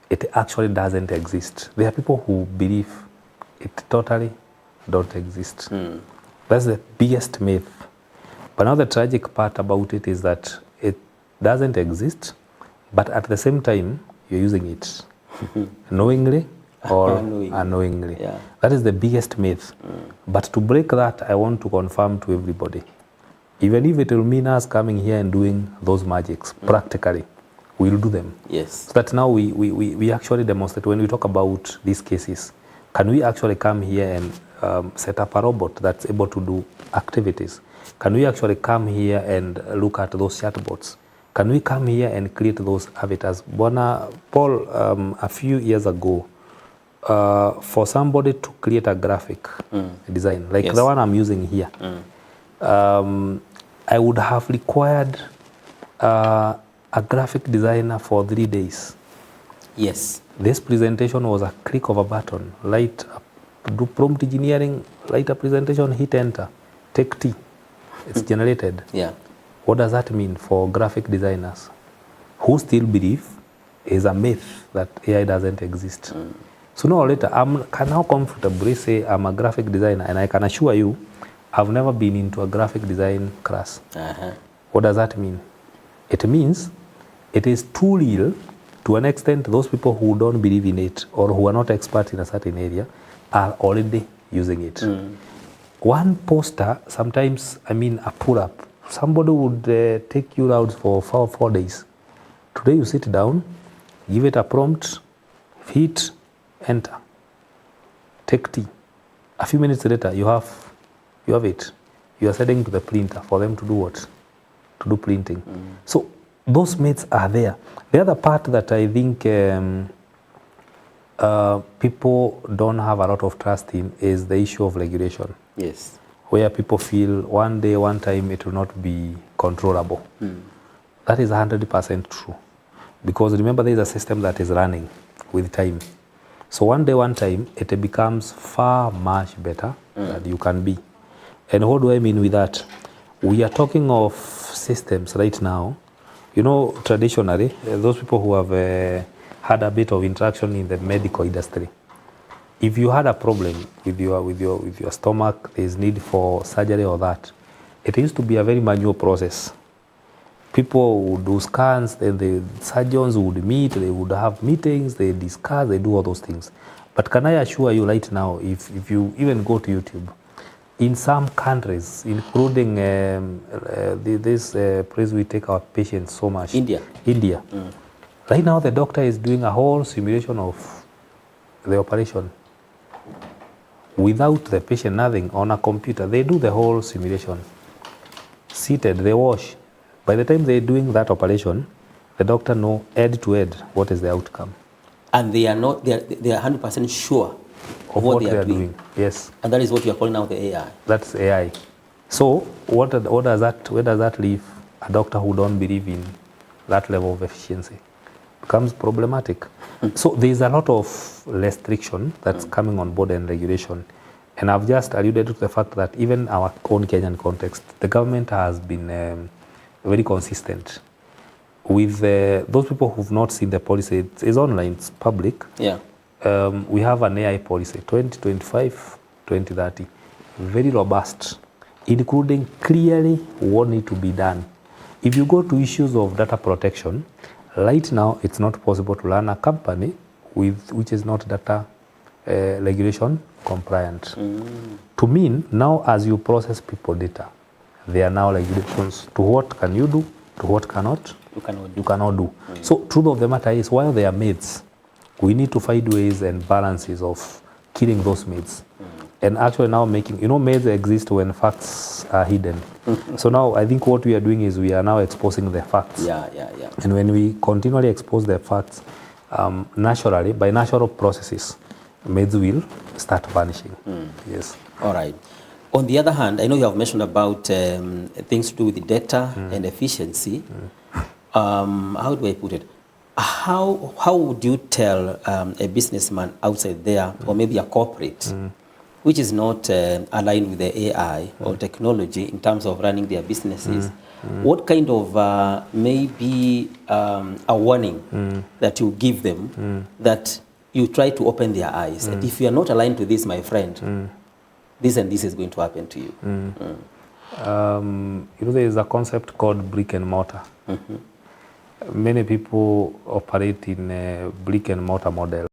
it actually doesn't exist. There are people who believe it totally don't exist. That's the biggest myth. But now the tragic part about it is that it doesn't exist, but at the same time, you're using it knowingly or unknowingly. Yeah. That is the biggest myth. But to break that, I want to confirm to everybody, even if it will mean us coming here and doing those magics, practically, we'll do them. Yes. So that now we actually demonstrate, when we talk about these cases, can we actually come here and set up a robot that's able to do activities? Can we actually come here and look at those chatbots? Can we come here and create those avatars? Bwana Paul, a few years ago, for somebody to create a graphic design, like the one I'm using here, I would have required a graphic designer for 3 days. Yes. This presentation was a click of a button. Do prompt engineering, write a presentation, hit enter, take T. It's generated. Yeah. What does that mean for graphic designers who still believe is a myth that AI doesn't exist? Sooner or later, I can now comfortably say I'm a graphic designer, and I can assure you, I've never been into a graphic design class. What does that mean? It means it is too real to an extent. Those people who don't believe in it or who are not experts in a certain area are already using it. One poster, sometimes, I mean a pull-up, somebody would take you out for 4 days. Today you sit down, give it a prompt, hit, enter, take T. A few minutes later, you have it. You are sending to the printer for them to do what? To do printing. So those myths are there. The other part that I think people don't have a lot of trust in is the issue of regulation. Yes. where people feel one day, one time it will not be controllable. That is 100% true. Because remember, there is a system that is running with time. So one day, one time, it becomes far much better than you can be. And what do I mean with that? We are talking of systems right now. You know, traditionally, those people who have had a bit of interaction in the medical industry, if you had a problem with your stomach, there is need for surgery or that, it used to be a very manual process. People would do scans, then the surgeons would meet, they would have meetings, they discuss, they do all those things. But can I assure you right now, if you even go to YouTube, in some countries, including this place we take our patients so much. India. Right now the doctor is doing a whole simulation of the operation. Without the patient, nothing, on a computer. They do the whole simulation. Seated, they wash. By the time they're doing that operation, the doctor knows head to head what is the outcome. And they are 100% sure of what they are doing. Yes. And that is what you are calling now the AI. That's AI. So where does that leave a doctor who don't believe in that level of efficiency? Becomes problematic. So there is a lot of restriction that's coming on board and regulation. And I've just alluded to the fact that even our own Kenyan context, the government has been very consistent with those people who've not seen the policy. It's online, it's public. Yeah. We have an AI policy, 2025, 2030, very robust, including clearly what needs to be done. If you go to issues of data protection, right now it's not possible to run a company which is not data regulation compliant. To mean now as you process people data, there are now regulations to what can you do, to what you cannot do. So truth of the matter is, while they are myths, we need to find ways and balances of killing those myths. And actually now making, myths exist when facts are hidden. So now I think what we are doing is we are now exposing the facts. And when we continually expose the facts, naturally, by natural processes, myths will start vanishing. Yes. All right. On the other hand, I know you have mentioned about things to do with the data and efficiency. How do I put it? How would you tell a businessman outside there, or maybe a corporate, which is not aligned with the AI or technology in terms of running their businesses, what kind of maybe a warning that you give them that you try to open their eyes? And if you are not aligned to this, my friend, this and this is going to happen to you. There is a concept called brick and mortar. Many people operate in a brick and mortar model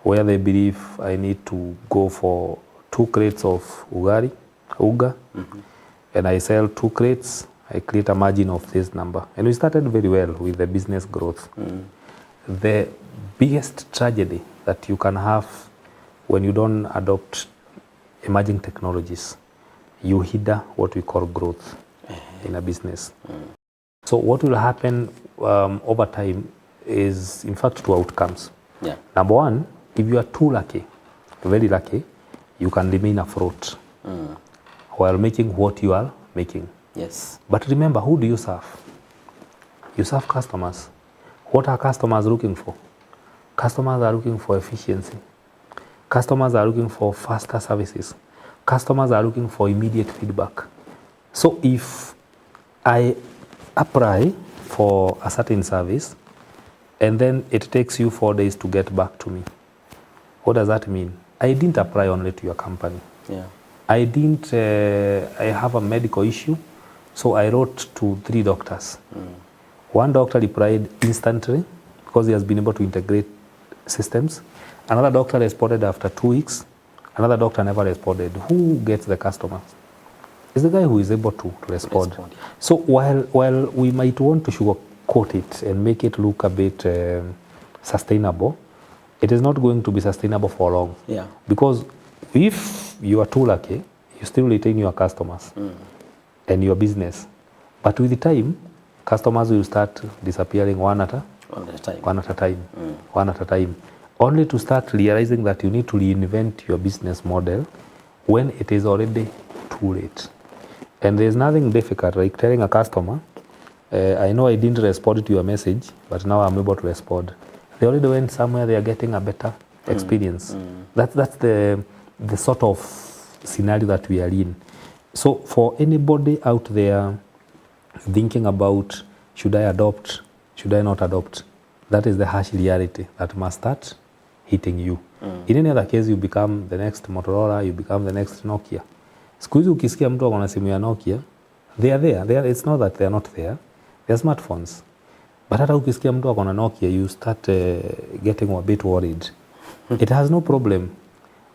where they believe I need to go for 2 crates of uga, and I sell 2 crates, I create a margin of this number. And we started very well with the business growth. The biggest tragedy that you can have when you don't adopt emerging technologies, you hinder what we call growth in a business. So what will happen over time is, in fact, 2 outcomes. Number one, if you are too lucky, very lucky, you can remain afloat while making what you are making. Yes. But remember, who do you serve? You serve customers. What are customers looking for? Customers are looking for efficiency. Customers are looking for faster services. Customers are looking for immediate feedback. So if I apply for a certain service and then it takes you 4 days to get back to me, what does that mean? I didn't apply only to your company. I have a medical issue, so I wrote to 3 doctors. One doctor replied instantly because he has been able to integrate systems. Another doctor responded after 2 weeks. Another doctor never responded. Who gets the customers? It's the guy who is able to respond. So while we might want to sugarcoat it and make it look a bit sustainable, it is not going to be sustainable for long. Because if you are too lucky, you still retain your customers and your business. But with the time, customers will start disappearing one at a time, only to start realizing that you need to reinvent your business model when it is already too late. And there's nothing difficult like telling a customer, I know I didn't respond to your message, but now I'm able to respond. They already went somewhere, they are getting a better experience. That's the sort of scenario that we are in. So for anybody out there thinking about, should I adopt, should I not adopt, that is the harsh reality that must start hitting you. In any other case, you become the next Motorola, you become the next Nokia. Siku hizi ukisikia mtu akona simu ya Nokia, they are there. It's not that they are not there. They are smartphones. But hata ukisikia mtu akona Nokia, you start getting a bit worried. It has no problem.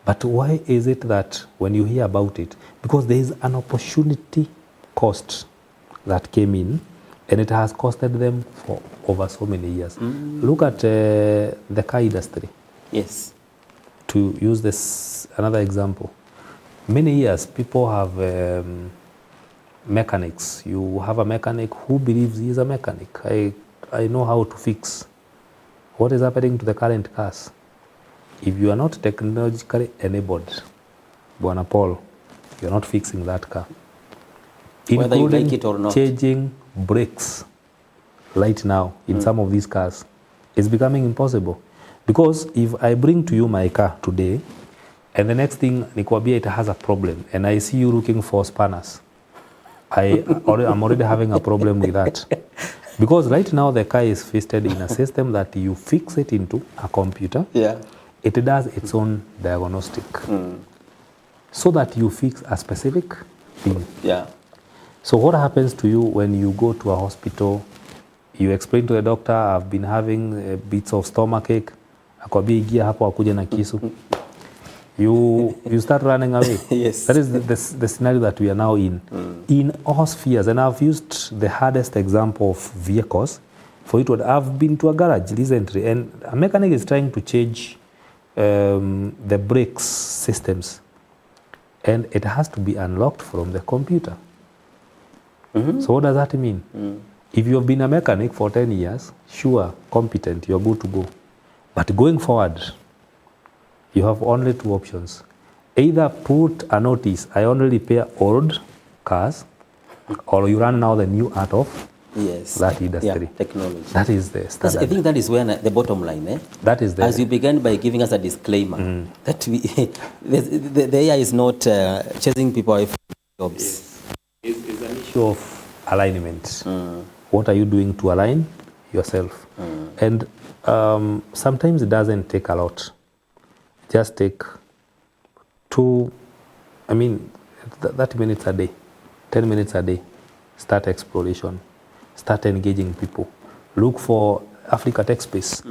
But why is it that when you hear about it, because there is an opportunity cost that came in, and it has costed them for over so many years. Look at the car industry. Yes. To use this another example, many years people have mechanics. You have a mechanic who believes he is a mechanic. I know how to fix. What is happening to the current cars? If you are not technologically enabled, Bwana Paul, you are not fixing that car. Whether you like it or not. Changing brakes right now in some of these cars is becoming impossible. Because if I bring to you my car today, and the next thing, nikwambia it has a problem, and I see you looking for spanners, I'm already having a problem with that. Because right now the car is fitted in a system that you fix it into a computer. Yeah. It does its own diagnostic. So that you fix a specific thing. Yeah. So what happens to you when you go to a hospital, you explain to the doctor, I've been having bits of stomachache, akwambia ingia hapo akuje na kisu. You start running away. Yes. That is the scenario that we are now in. In all spheres, and I've used the hardest example of vehicles for it. I've been to a garage recently, and a mechanic is trying to change the brakes systems, and it has to be unlocked from the computer. So what does that mean? If you have been a mechanic for 10 years, sure, competent, you're good to go. But going forward, you have only two options. Either put a notice, I only repair old cars, or you run now the new art of that industry. Yeah, technology. That is the standard. I think that is where the bottom line. That is the... As you began by giving us a disclaimer, that the AI is not chasing people away from jobs. It's an issue of alignment. What are you doing to align yourself? And sometimes it doesn't take a lot. Just take 30 minutes a day, 10 minutes a day. Start exploration. Start engaging people. Look for Africa Tech Space.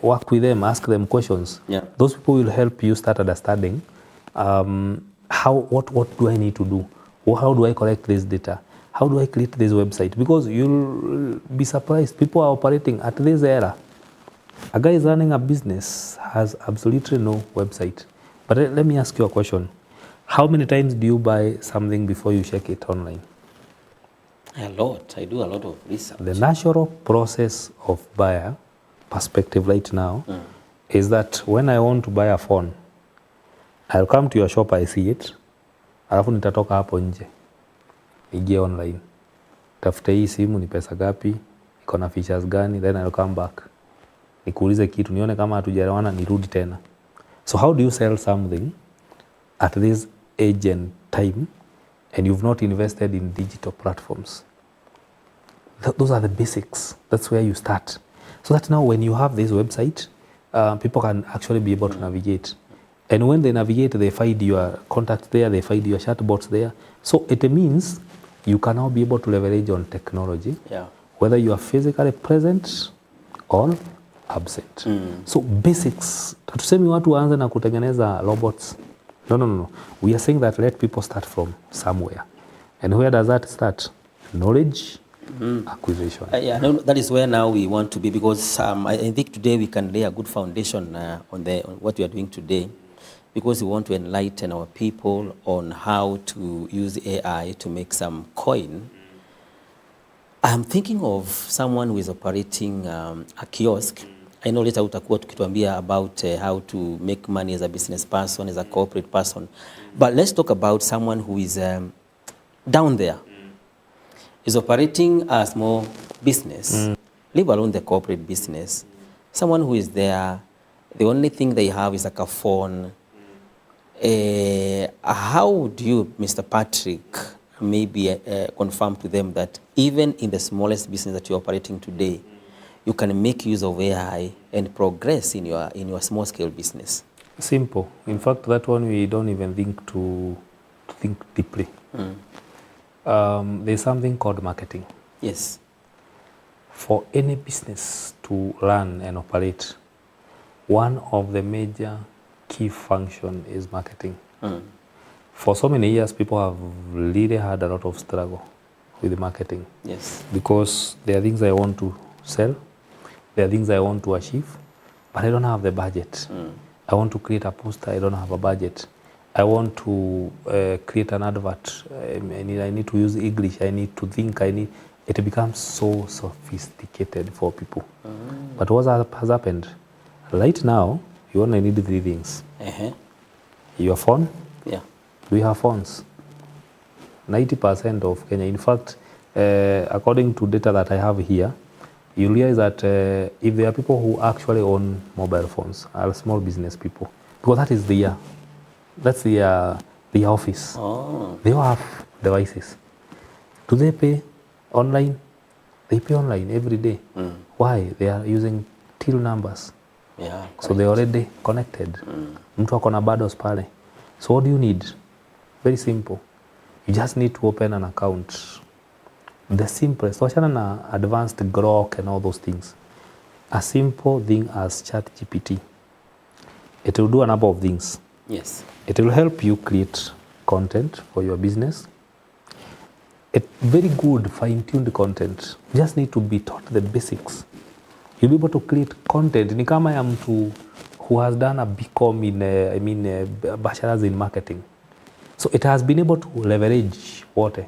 Work with them, ask them questions. Yeah. Those people will help you start understanding what do I need to do? How do I collect this data? How do I create this website? Because you'll be surprised. People are operating at this era. A guy is running a business, has absolutely no website. But let me ask you a question. How many times do you buy something before you check it online? A lot. I do a lot of research. The natural process of buyer perspective right now is that when I want to buy a phone, I'll come to your shop, I see it, alafu nitatoka hapo nje, ingie online, tafute hii simu ni pesa gapi, iko na features gani, then I'll come back, nikuulize kitu, nione kama hatujaelewana, nirudi tena. So how do you sell something at this age and time and you've not invested in digital platforms? Those are the basics. That's where you start. So that now when you have this website, people can actually be able to navigate. And when they navigate, they find your contact there, they find your chatbots there. So it means you can now be able to leverage on technology, whether you are physically present or absent. So basics. Hatusemi watu waanze na kutengeneza robots. No. We are saying that let people start from somewhere. And where does that start? Knowledge acquisition. No, that is where now we want to be, because I think today we can lay a good foundation on what we are doing today, because we want to enlighten our people on how to use AI to make some coin. I'm thinking of someone who is operating a kiosk, I know later utakuwa tukituambia about how to make money as a business person, as a corporate person. But let's talk about someone who is down there, is operating a small business, leave alone the corporate business. Someone who is there, the only thing they have is like a phone. How do you, Mr. Patrick, maybe confirm to them that even in the smallest business that you're operating today, you can make use of AI and progress in your small scale business? Simple. In fact, that one we don't even think deeply. There's something called marketing. Yes. For any business to run and operate, one of the major key function is marketing. For so many years, people have really had a lot of struggle with marketing. Yes. Because there are things I want to sell, there are things I want to achieve, but I don't have the budget. I want to create a poster, I don't have a budget. I want to create an advert, I need to use English, I need to think, it becomes so sophisticated for people. But what has happened? Right now, you only need 3 things. Your phone. Yeah. We have phones. 90% of Kenya, in fact, according to data that I have here, you realize that if there are people who actually own mobile phones, are small business people, because that's the office. They all have devices. Do they pay online? They pay online every day. Why? They are using till numbers. Yeah, so they already connected. Mtu ako na bundles pale. So what do you need? Very simple. You just need to open an account. The simplest, wachana na advanced grok and all those things. A simple thing as ChatGPT. It will do a number of things. Yes. It will help you create content for your business. It's very good fine-tuned content. You just need to be taught the basics. You'll be able to create content. Ni kama ya mtu who has done a BCom in, bachelor's in marketing. So it has been able to leverage water.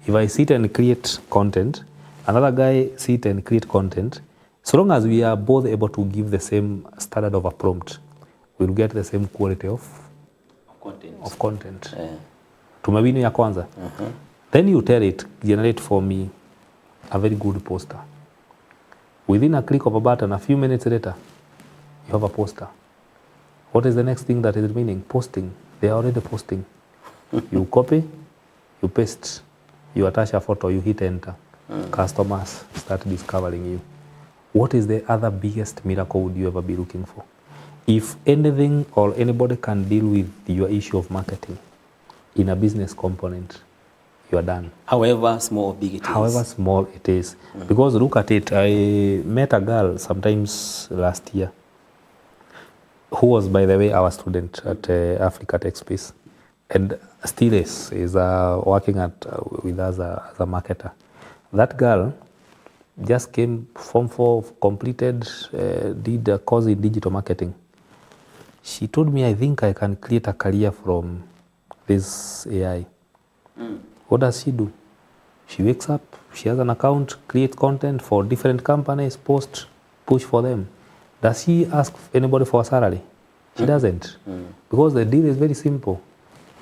If I sit and create content, another guy sit and create content, so long as we are both able to give the same standard of a prompt, we'll get the same quality of content. Tumewinu ya kwanza. Then you tell it, generate for me a very good poster. Within a click of a button, a few minutes later, you have a poster. What is the next thing that is remaining? Posting. They are already posting. You copy, you paste, you attach a photo, you hit enter. Customers start discovering you. What is the other biggest miracle would you ever be looking for? If anything or anybody can deal with your issue of marketing in a business component, you are done. However small or big it is. However small it is. Because look at it, I met a girl sometimes last year who was, by the way, our student at Africa Tech Space and still is working with us as a marketer. That girl just came Form 4, completed, did a course in digital marketing. She told me, I think I can create a career from this AI. What does she do? She wakes up, she has an account, creates content for different companies, post, push for them. Does she ask anybody for a salary? She doesn't. Because the deal is very simple.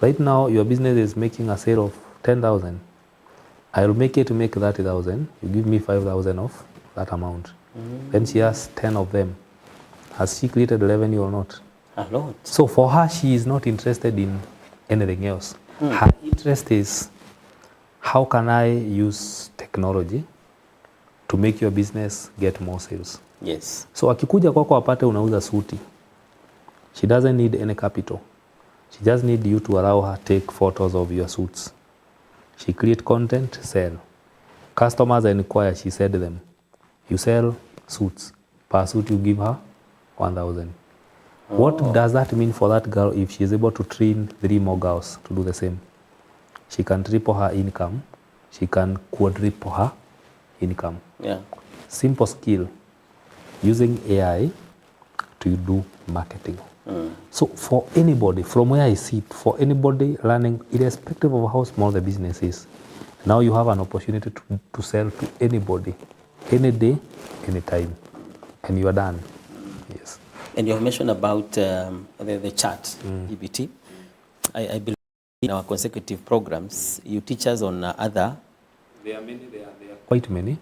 Right now, your business is making a sale of 10,000. I will make it to make 30,000. You give me 5,000 of that amount. Then she has 10 of them. Has she created revenue or not? A lot. So for her, she is not interested in anything else. Her interest is, how can I use technology to make your business get more sales? Yes. So akikuja kwako apate unauza suti, she doesn't need any capital. She just need you to allow her take photos of your suits. She create content, sell. Customers inquire, she said them. You sell suits. Per suit you give her 1,000. What does that mean for that girl if she is able to train 3 more girls to do the same? She can triple her income. She can quadruple her income. Yeah. Simple skill. Using AI to do marketing. So for anybody, from where I sit, for anybody learning, irrespective of how small the business is, now you have an opportunity to sell to anybody, any day, anytime, and you are done. Yes. And you have mentioned about the chat, GPT. I believe in our consecutive programs, you teach us on other. There are many, there are quite many.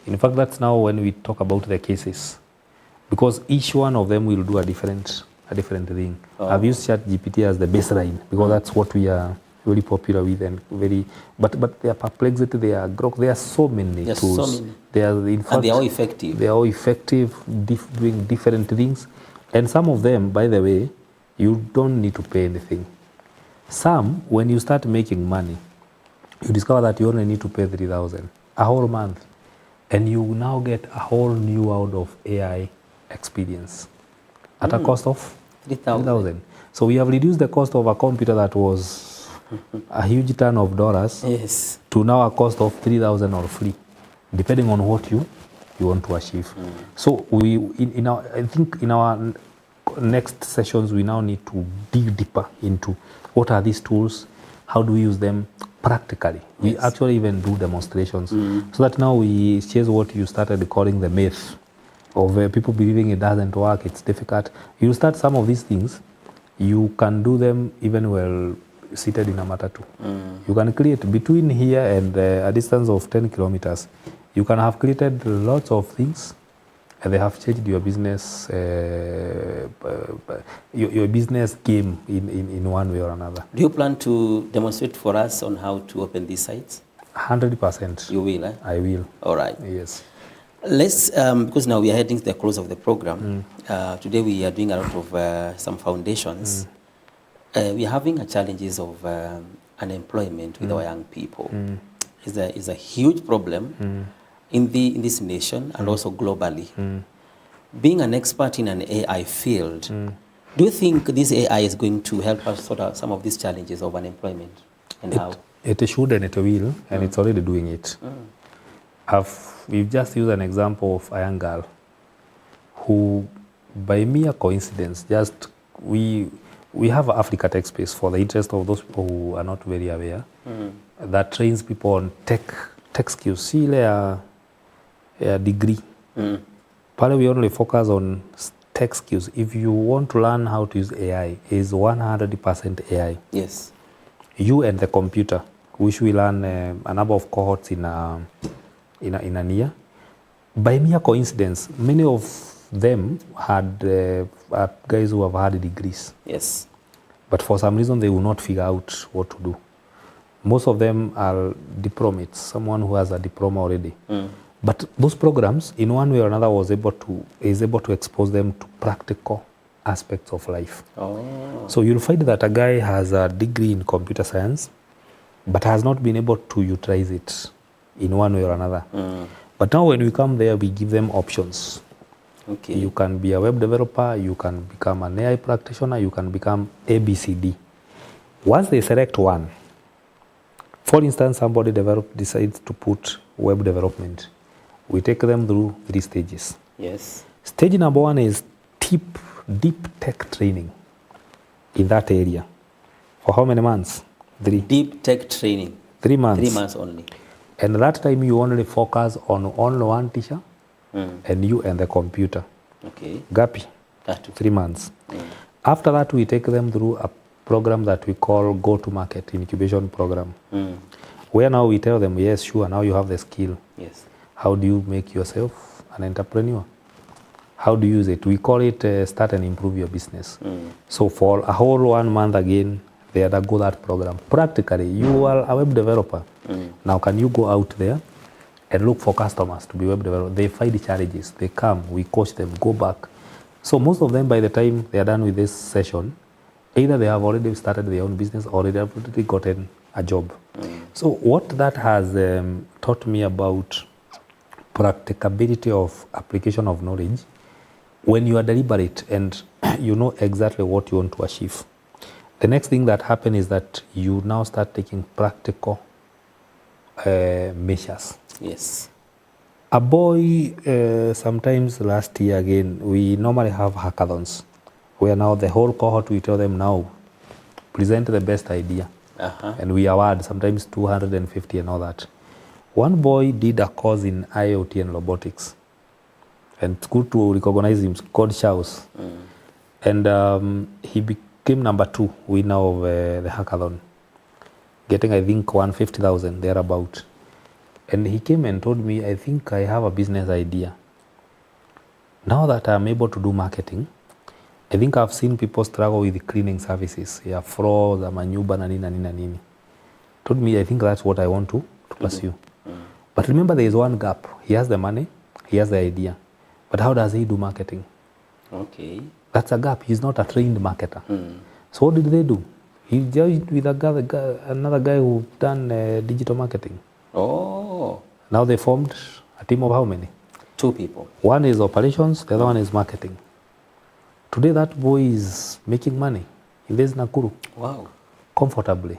In fact, that's now when we talk about the cases, because each one of them will do a different thing. I've used ChatGPT as the baseline because that's what we are very popular with and very. But their Perplexity, their Grok, there are so many tools. So many. They are in fact, And they are all effective. They are all effective, doing different things, and some of them, by the way, you don't need to pay anything. Some, when you start making money, you discover that you only need to pay 3,000 a whole month, and you now get a whole new world of AI experience at a cost of 3,000. So we have reduced the cost of a computer that was a huge ton of dollars, yes, to now a cost of 3,000 or free, depending on what you want to achieve. So we, I think in our next sessions, we now need to dig deeper into what are these tools, how do we use them practically. We actually even do demonstrations, so that now we chase what you started calling the myth of people believing it doesn't work, it's difficult. You start some of these things, you can do them even well seated in a matatu. You can create between here and a distance of 10 kilometers. You can have created lots of things, and they have changed your business, your business game in one way or another. Do you plan to demonstrate for us on how to open these sites? 100%. You will, eh? I will. All right. Yes. Let's, because now we are heading to the close of the program. Today we are doing a lot of some foundations. We are having challenges of unemployment with our young people. It's a huge problem in this nation and also globally. Being an expert in an AI field, do you think this AI is going to help us sort out some of these challenges of unemployment? And how? It should and it will, and it's already doing it. We've just used an example of a young girl who, by mere coincidence, we have Africa Tech Space for the interest of those people who are not very aware, that trains people on tech skills. See a degree. Probably we only focus on tech skills. If you want to learn how to use AI, it's 100% AI. Yes. You and the computer, which we learn a number of cohorts in a year. By mere coincidence, many of them had guys who have had degrees. Yes. But for some reason, they will not figure out what to do. Most of them are diplomates, someone who has a diploma already. But those programs, in one way or another, is able to expose them to practical aspects of life. So you'll find that a guy has a degree in computer science, but has not been able to utilize it in one way or another. But now when we come there, we give them options. Okay. You can be a web developer, you can become an AI practitioner, you can become ABCD. Once they select one, for instance, somebody decides to put web development, we take them through 3 stages. Yes. Stage number 1 is deep tech training in that area. For how many months? 3. Deep tech training. 3 months. 3 months only. And that time you only focus on only one teacher and you and the computer. Okay. Gapi. 3 months. After that, we take them through a program that we call go-to-market incubation program, where now we tell them, yes, sure, now you have the skill. Yes. How do you make yourself an entrepreneur? How do you use it? We call it start and improve your business. So for a whole 1 month again, they undergo that program. Practically, you are a web developer. Now, can you go out there and look for customers to be web developers? They find the challenges. They come, we coach them, go back. So most of them, by the time they are done with this session, either they have already started their own business or they have already gotten a job. So what that has taught me about practicability of application of knowledge, when you are deliberate and you know exactly what you want to achieve, the next thing that happens is that you now start taking practical measures. Yes. A boy, sometimes last year again, we normally have hackathons, where now the whole cohort, we tell them now, present the best idea. And we award sometimes 250 and all that. One boy did a course in IoT and robotics. and it's good to recognize him, called Shaus. And he became number 2 winner of the hackathon, getting, I think, 150,000 thereabout. And he came and told me, I think I have a business idea. Now that I'm able to do marketing, I think I've seen people struggle with cleaning services, floors, manyumba na nini. Told me, I think that's what I want to pursue. But remember, there is one gap. He has the money, he has the idea. But how does he do marketing? Okay. That's a gap. He's not a trained marketer. So what did they do? He joined with another guy who done digital marketing. Oh. Now they formed a team of how many? 2 people. One is operations, the other one is marketing. Today that boy is making money. He lives in Nakuru. Wow. Comfortably.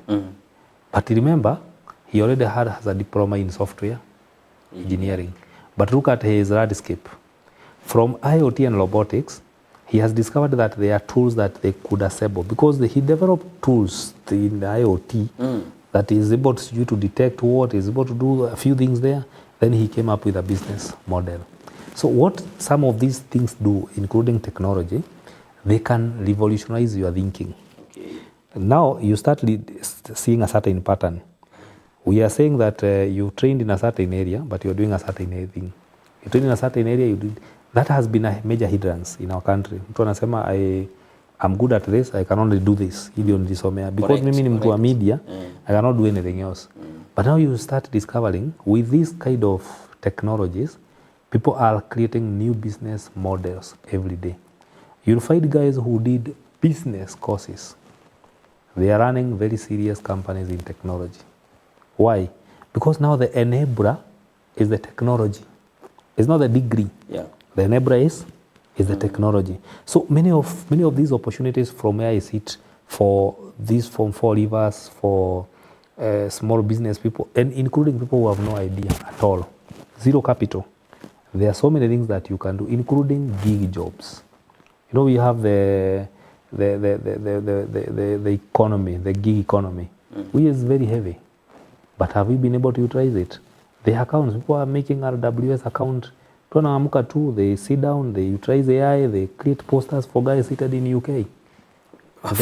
But remember, he already has a diploma in software engineering. But look at his landscape. From IoT and robotics, he has discovered that there are tools that they could assemble, because he developed tools in the IoT that is able to detect what, is able to do a few things there. Then he came up with a business model. So what some of these things do, including technology, they can revolutionize your thinking. Okay. Now you start seeing a certain pattern. We are saying that you trained in a certain area, but you're doing a certain thing. You trained in a certain area, you did. That has been a major hindrance in our country. Mtu anasema, I'm good at this, I can only do this. Because mimi ni mtu wa media, I cannot do anything else. But now you start discovering, with this kind of technologies, people are creating new business models every day. You'll find guys who did business courses. They are running very serious companies in technology. Why? Because now the enabler is the technology. It's not the degree. Yeah. The enabler is the technology. So many of these opportunities from where I sit for these Form 4 leavers, for small business people, and including people who have no idea at all, zero capital. There are so many things that you can do, including gig jobs. You know, we have the economy, the gig economy, which is very heavy. But have we been able to utilize it? The accounts, people are making RWS account. They sit down, they utilize AI, they create posters for guys seated in UK. And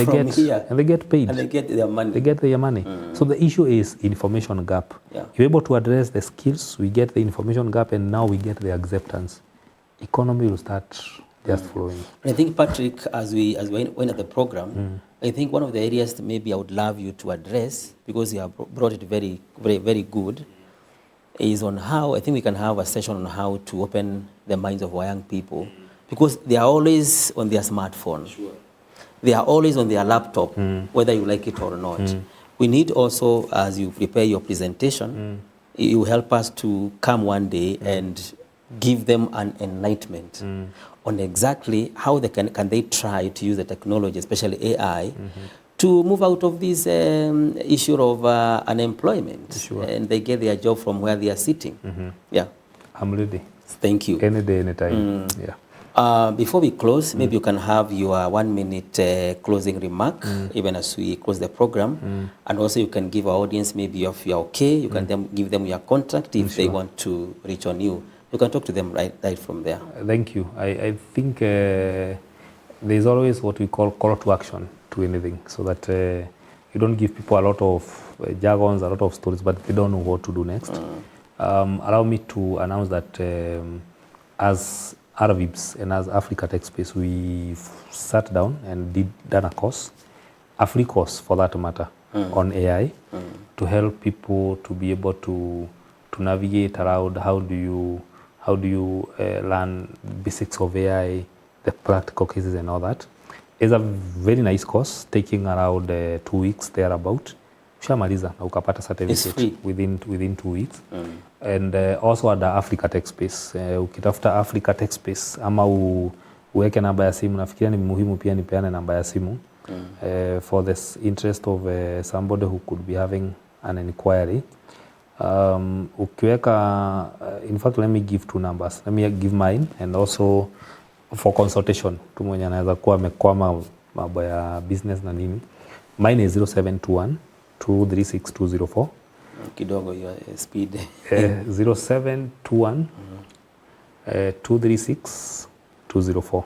they get paid. And they get their money. They get their money. So the issue is information gap. Yeah. You're able to address the skills, we get the information gap, and now we get the acceptance. Economy will start just following. I think, Patrick, as we went at the program, I think one of the areas that maybe I would love you to address, because you have brought it very, very, very good, is on how, I think we can have a session on how to open the minds of our young people, because they are always on their smartphone. Sure. They are always on their laptop, whether you like it or not. We need also, as you prepare your presentation, you help us to come one day and give them an enlightenment on exactly how they can they try to use the technology, especially AI, to move out of this issue of unemployment. Sure. And they get their job from where they are sitting. Yeah. I'm ready. Thank you. Any day, anytime. Yeah. Before we close, maybe you can have your 1-minute closing remark, even as we close the program. And also you can give our audience, maybe if you're okay, you can then give them your contact if they want to reach on you. You can talk to them right from there. Thank you. I think there's always what we call call to action to anything, so that you don't give people a lot of jargons, a lot of stories, but they don't know what to do next. Allow me to announce that as RVIPS and as Africa Tech Space, we sat down and done a course, a free course for that matter, on AI, to help people to be able to navigate around how do you learn basics of AI, the practical cases and all that. It's a very nice course, taking around 2 weeks thereabout. Ushamaliza na ukapata certificate within 2 weeks. And also at the Africa Tech Space, ukitafuta Africa Tech Space ama uweke namba ya simu, nafikiria ni muhimu pia nipeane namba ya simu for the interest of somebody who could be having an inquiry. Ukiweka, in fact, let me give 2 numbers. Let me give mine, and also for consultation, tu mwenye anaweza kuwa amekwama mambo ya business na nini. Mine is 0721 236 204. Kidogo your speed. 0721 236 204.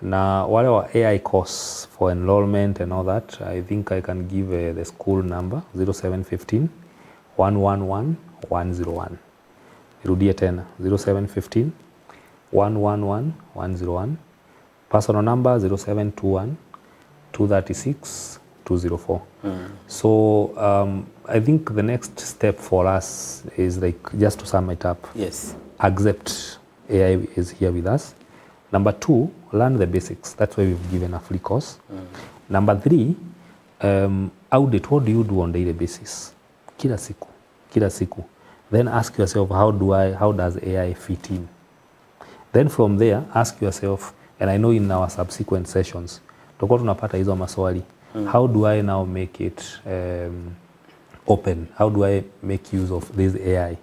Na wale wa AI course for enrollment and all that, I think I can give the school number 0715 111 101. Irudie tena 0715 111 101. Personal number 0721 236 204. So I think the next step for us is like just to sum it up. Yes. Accept AI is here with us. Number 2, learn the basics. That's why we've given a free course. Number 3, audit. What do you do on daily basis? Kila siku. Then ask yourself, how does AI fit in? Then from there, ask yourself, and I know in our subsequent sessions, tutakuwa tunapata hizo maswali. How do I now make it open? How do I make use of this AI?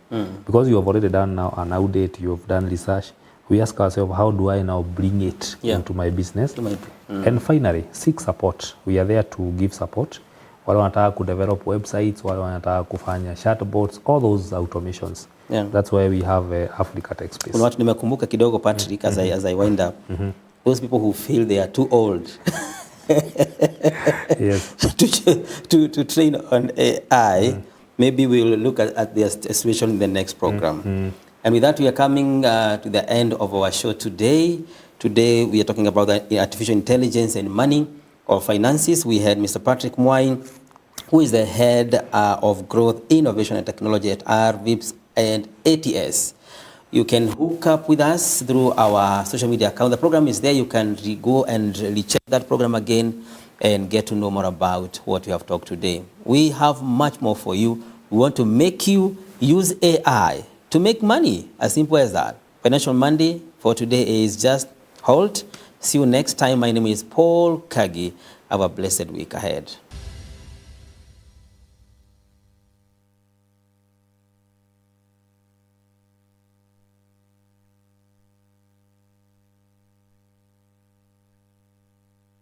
Because you have already done now an audit, you have done research. We ask ourselves, how do I now bring it into my business? And finally, seek support. We are there to give support. Wale wanataka kudevelop websites, wale wanataka kufanya chatbots, all those automations. That's why we have Africa Tech Space. Kuna watu nimekumbuka kidogo Patrick, as I wind up. Those people who feel they are too old yes. to train on AI, maybe we'll look at their situation in the next program. And with that, we are coming to the end of our show today. Today, we are talking about the artificial intelligence and money or finances. We had Mr. Patrick Mwai, who is the head of growth, innovation, and technology at RVIPS and ATS. You can hook up with us through our social media account. The program is there. You can go and recheck that program again and get to know more about what we have talked today. We have much more for you. We want to make you use AI to make money, as simple as that. Financial Monday for today is just halt. See you next time. My name is Paul Kagi. Have a blessed week ahead.